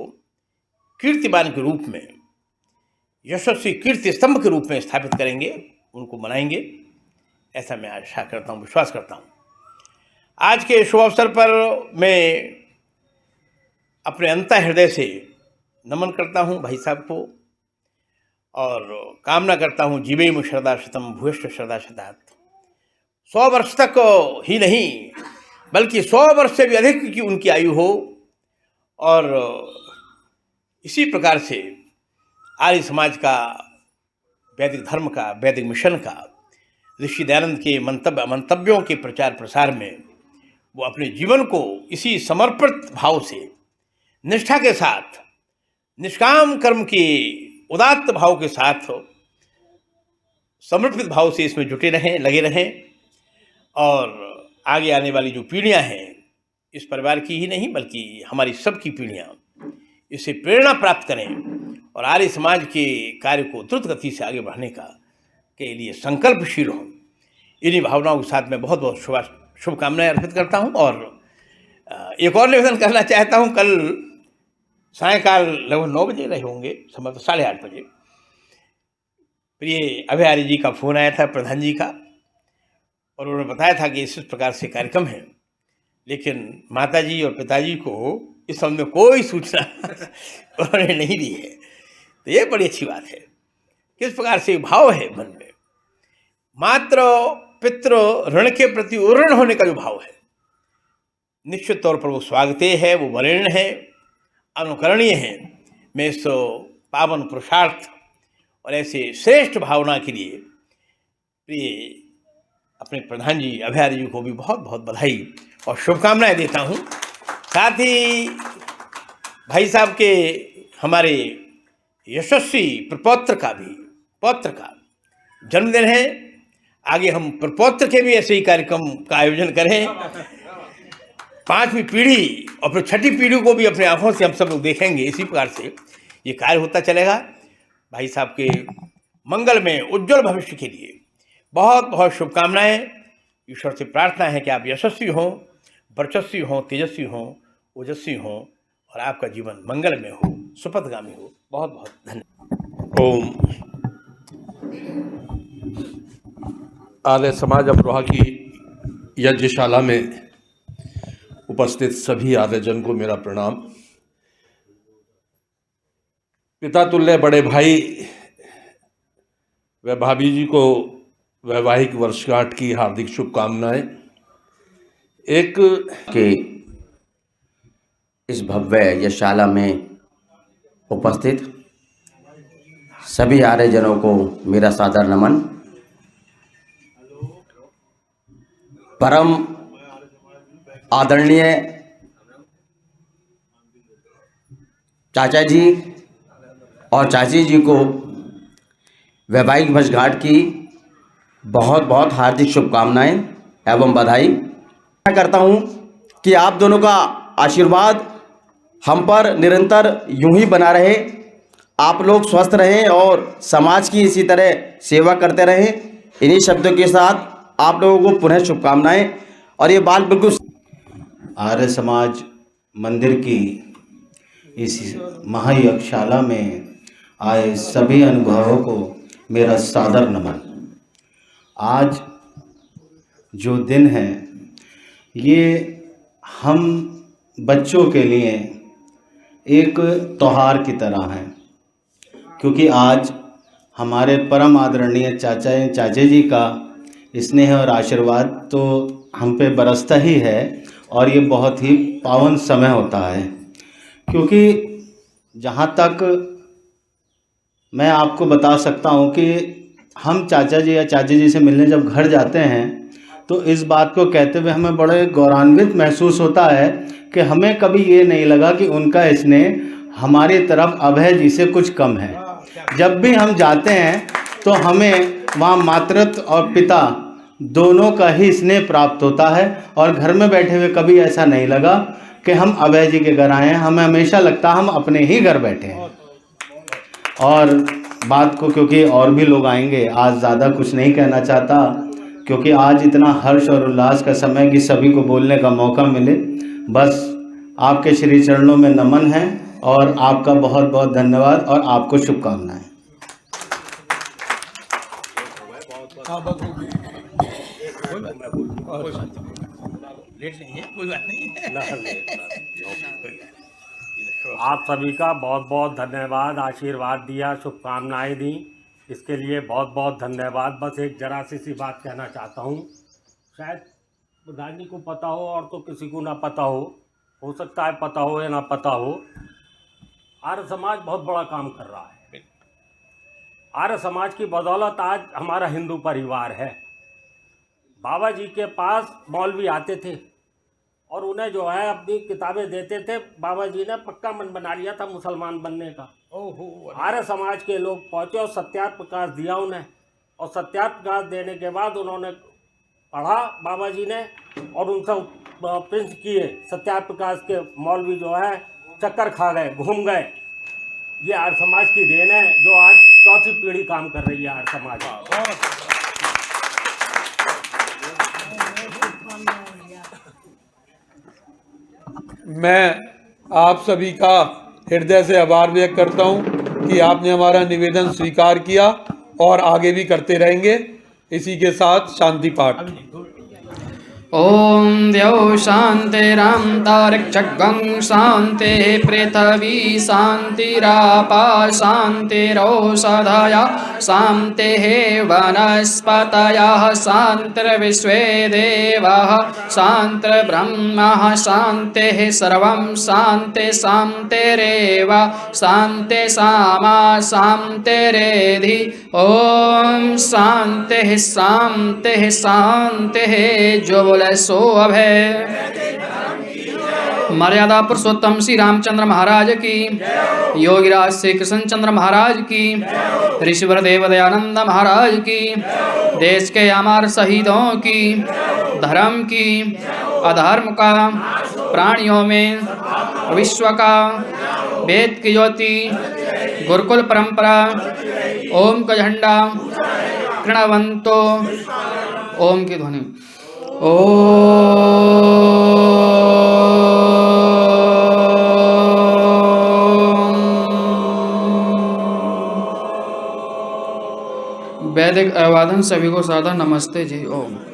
K: कीर्तिमान के रूप में, यशस्वी कीर्ति स्तंभ के रूप में स्थापित करेंगे, उनको मनाएंगे, ऐसा मैं आशा करता हूँ, विश्वास करता हूँ। आज के शुभ अवसर पर मैं अपने अंतः हृदय से नमन करता हूँ भाई साहब को और कामना करता हूँ जीवेम श्रद्धा शतम भूयश्च श्रद्धा शतात्। 100 वर्ष तक ही नहीं बल्कि 100 वर्ष से भी अधिक की उनकी आयु हो और इसी प्रकार से आर्य समाज का, वैदिक धर्म का, वैदिक मिशन का, ऋषि दयानंद के मंतव्यों के प्रचार प्रसार में वो अपने जीवन को इसी समर्पित भाव से, निष्ठा के साथ, निष्काम कर्म के उदात्त भाव के साथ, समर्पित भाव से इसमें जुटे रहें, लगे रहें और आगे आने वाली जो पीढ़ियां हैं, इस परिवार की ही नहीं बल्कि हमारी सबकी पीढ़ियां इससे प्रेरणा प्राप्त करें और आर्य समाज के कार्य को द्रुत गति से आगे बढ़ाने के लिए संकल्पशील हों। इन्हीं भावनाओं के साथ मैं बहुत बहुत शुभकामनाएं अर्पित करता हूं और एक और निवेदन करना चाहता हूं। कल सायंकाल लगभग 9 बजे रहे होंगे, संभवतः 8:30 बजे, प्रिय अभय आर्य जी का फ़ोन आया था, प्रधान जी का, और उन्होंने बताया था कि इस प्रकार से कार्यक्रम है, लेकिन माताजी और पिताजी को इस संबंध में कोई सूचना उन्होंने नहीं दी है। तो ये बड़ी अच्छी बात है। किस प्रकार से भाव है मन में। मात्र पितृ ऋण के प्रति उऋण होने का जो भाव है, निश्चित तौर पर वो स्वागतेय है, वो वरेण्य है, अनुकरणीय है। मैं इस पावन पुरुषार्थ और ऐसे श्रेष्ठ भावना के लिए प्रिय अपने प्रधान जी अभय आर्य जी को भी बहुत बहुत बधाई और शुभकामनाएं देता हूँ। साथ ही भाई साहब के हमारे यशस्वी प्रपौत्र का जन्मदिन है। आगे हम प्रपौत्र के भी ऐसे ही कार्यक्रम का आयोजन करें, 5वीं पीढ़ी और फिर 6ठी पीढ़ी को भी अपने आंखों से हम सब लोग देखेंगे। इसी प्रकार से ये कार्य होता चलेगा। भाई साहब के मंगल में उज्जवल भविष्य के लिए बहुत बहुत शुभकामनाएं। ईश्वर से प्रार्थना है कि आप यशस्वी हों, वर्चस्वी हों, तेजस्वी हों, ओजस्वी हों और आपका जीवन मंगल में हो, सुपथगामी हो। बहुत बहुत धन्यवाद।
B: ओम। आर्य समाज अमरोहा की यज्ञशाला में उपस्थित सभी आर्यजन को मेरा प्रणाम। पिता तुल्य बड़े भाई व भाभी जी को वैवाहिक वर्षगांठ की हार्दिक शुभकामनाएं। एक
L: के इस भव्य यज्ञशाला में उपस्थित सभी आर्यजनों को मेरा सादर नमन। परम आदरणीय चाचा जी और चाची जी को वैवाहिक वर्षगांठ की बहुत बहुत हार्दिक शुभकामनाएं एवं बधाई। मैं करता हूं कि आप दोनों का आशीर्वाद हम पर निरंतर यूं ही बना रहे, आप लोग स्वस्थ रहें और समाज की इसी तरह सेवा करते रहें। इन्हीं शब्दों के साथ आप लोगों को पुनः शुभकामनाएं। और ये बात बिल्कुल
M: आर्य समाज मंदिर की इस महायज्ञशाला में आए सभी अनुभवों को मेरा सादर नमन। आज जो दिन है ये हम बच्चों के लिए एक त्योहार की तरह है, क्योंकि आज हमारे परम आदरणीय चाचा जी का स्नेह और आशीर्वाद तो हम पे बरसता ही है और ये बहुत ही पावन समय होता है। क्योंकि जहाँ तक मैं आपको बता सकता हूँ कि हम चाचा जी या चाची जी से मिलने जब घर जाते हैं तो इस बात को कहते हुए हमें बड़े गौरवान्वित महसूस होता है कि हमें कभी ये नहीं लगा कि उनका स्नेह हमारी तरफ अभय जी से कुछ कम है। जब भी हम जाते हैं तो हमें वहाँ मातृत्व और पिता दोनों का ही स्नेह प्राप्त होता है और घर में बैठे हुए कभी ऐसा नहीं लगा कि हम अभय जी के घर आए हैं। हमें हमेशा लगता हम अपने ही घर बैठे हैं। और बात को क्योंकि और भी लोग आएंगे, आज ज़्यादा कुछ नहीं कहना चाहता, क्योंकि आज इतना हर्ष और उल्लास का समय कि सभी को बोलने का मौका मिले। बस आपके श्री चरणों में नमन है और आपका बहुत बहुत धन्यवाद और आपको शुभकामनाएं।
C: आप सभी का बहुत बहुत धन्यवाद, आशीर्वाद दिया, शुभकामनाएं दी, इसके लिए बहुत बहुत धन्यवाद। बस एक जरा सी बात कहना चाहता हूँ, शायद प्रधान जी को पता हो और तो किसी को ना पता हो सकता है पता हो या ना पता हो। आर्य समाज बहुत बड़ा काम कर रहा है। आर्य समाज की बदौलत आज हमारा हिंदू परिवार है। बाबा जी के पास मौलवी आते थे और उन्हें जो है अपनी किताबें देते थे। बाबा जी ने पक्का मन बना लिया था मुसलमान बनने का। आर्य समाज के लोग पहुँचे और सत्यार्थ प्रकाश दिया उन्हें, और सत्यार्थ प्रकाश देने के बाद उन्होंने पढ़ा बाबा जी ने और उनसे प्रिंस किए। सत्यार्थ प्रकाश के मौलवी जो है चक्कर खा गए, घूम गए। ये आर्य समाज की देन है जो आज चौथी पीढ़ी काम कर रही है आर्य समाज।
B: मैं आप सभी का हृदय से आभार व्यक्त करता हूं कि आपने हमारा निवेदन स्वीकार किया और आगे भी करते रहेंगे। इसी के साथ शांति पाठ।
A: ओम द्यौ शान्तिरन्तरिक्षगं शान्तिः पृथिवी शान्तिरापा शान्तिरौषधयः शान्तिः वनस्पतयः शान्तिर्विश्वे देवाः शान्तिर्ब्रह्मः शान्तिः सर्वं शान्ति शान्तिरेव शान्ति सामा शान्तिरेधि ॐ शान्तिः शान्तिः शान्तिः जो बोले सो अभय। मर्यादा पुरुषोत्तम श्री रामचंद्र महाराज की, योगीराज श्री कृष्ण चंद्र महाराज की, ऋषिवर देव दयानंद महाराज की, देश के अमर शहीदों की, धर्म की, अधर्म का, प्राणियों में, विश्व का, वेद की ज्योति, गुरुकुल परंपरा, ओम का झंडा कृणवंतो, ओम की ध्वनि वैदिक अभिवादन सभी को सादर नमस्ते जी। ओम।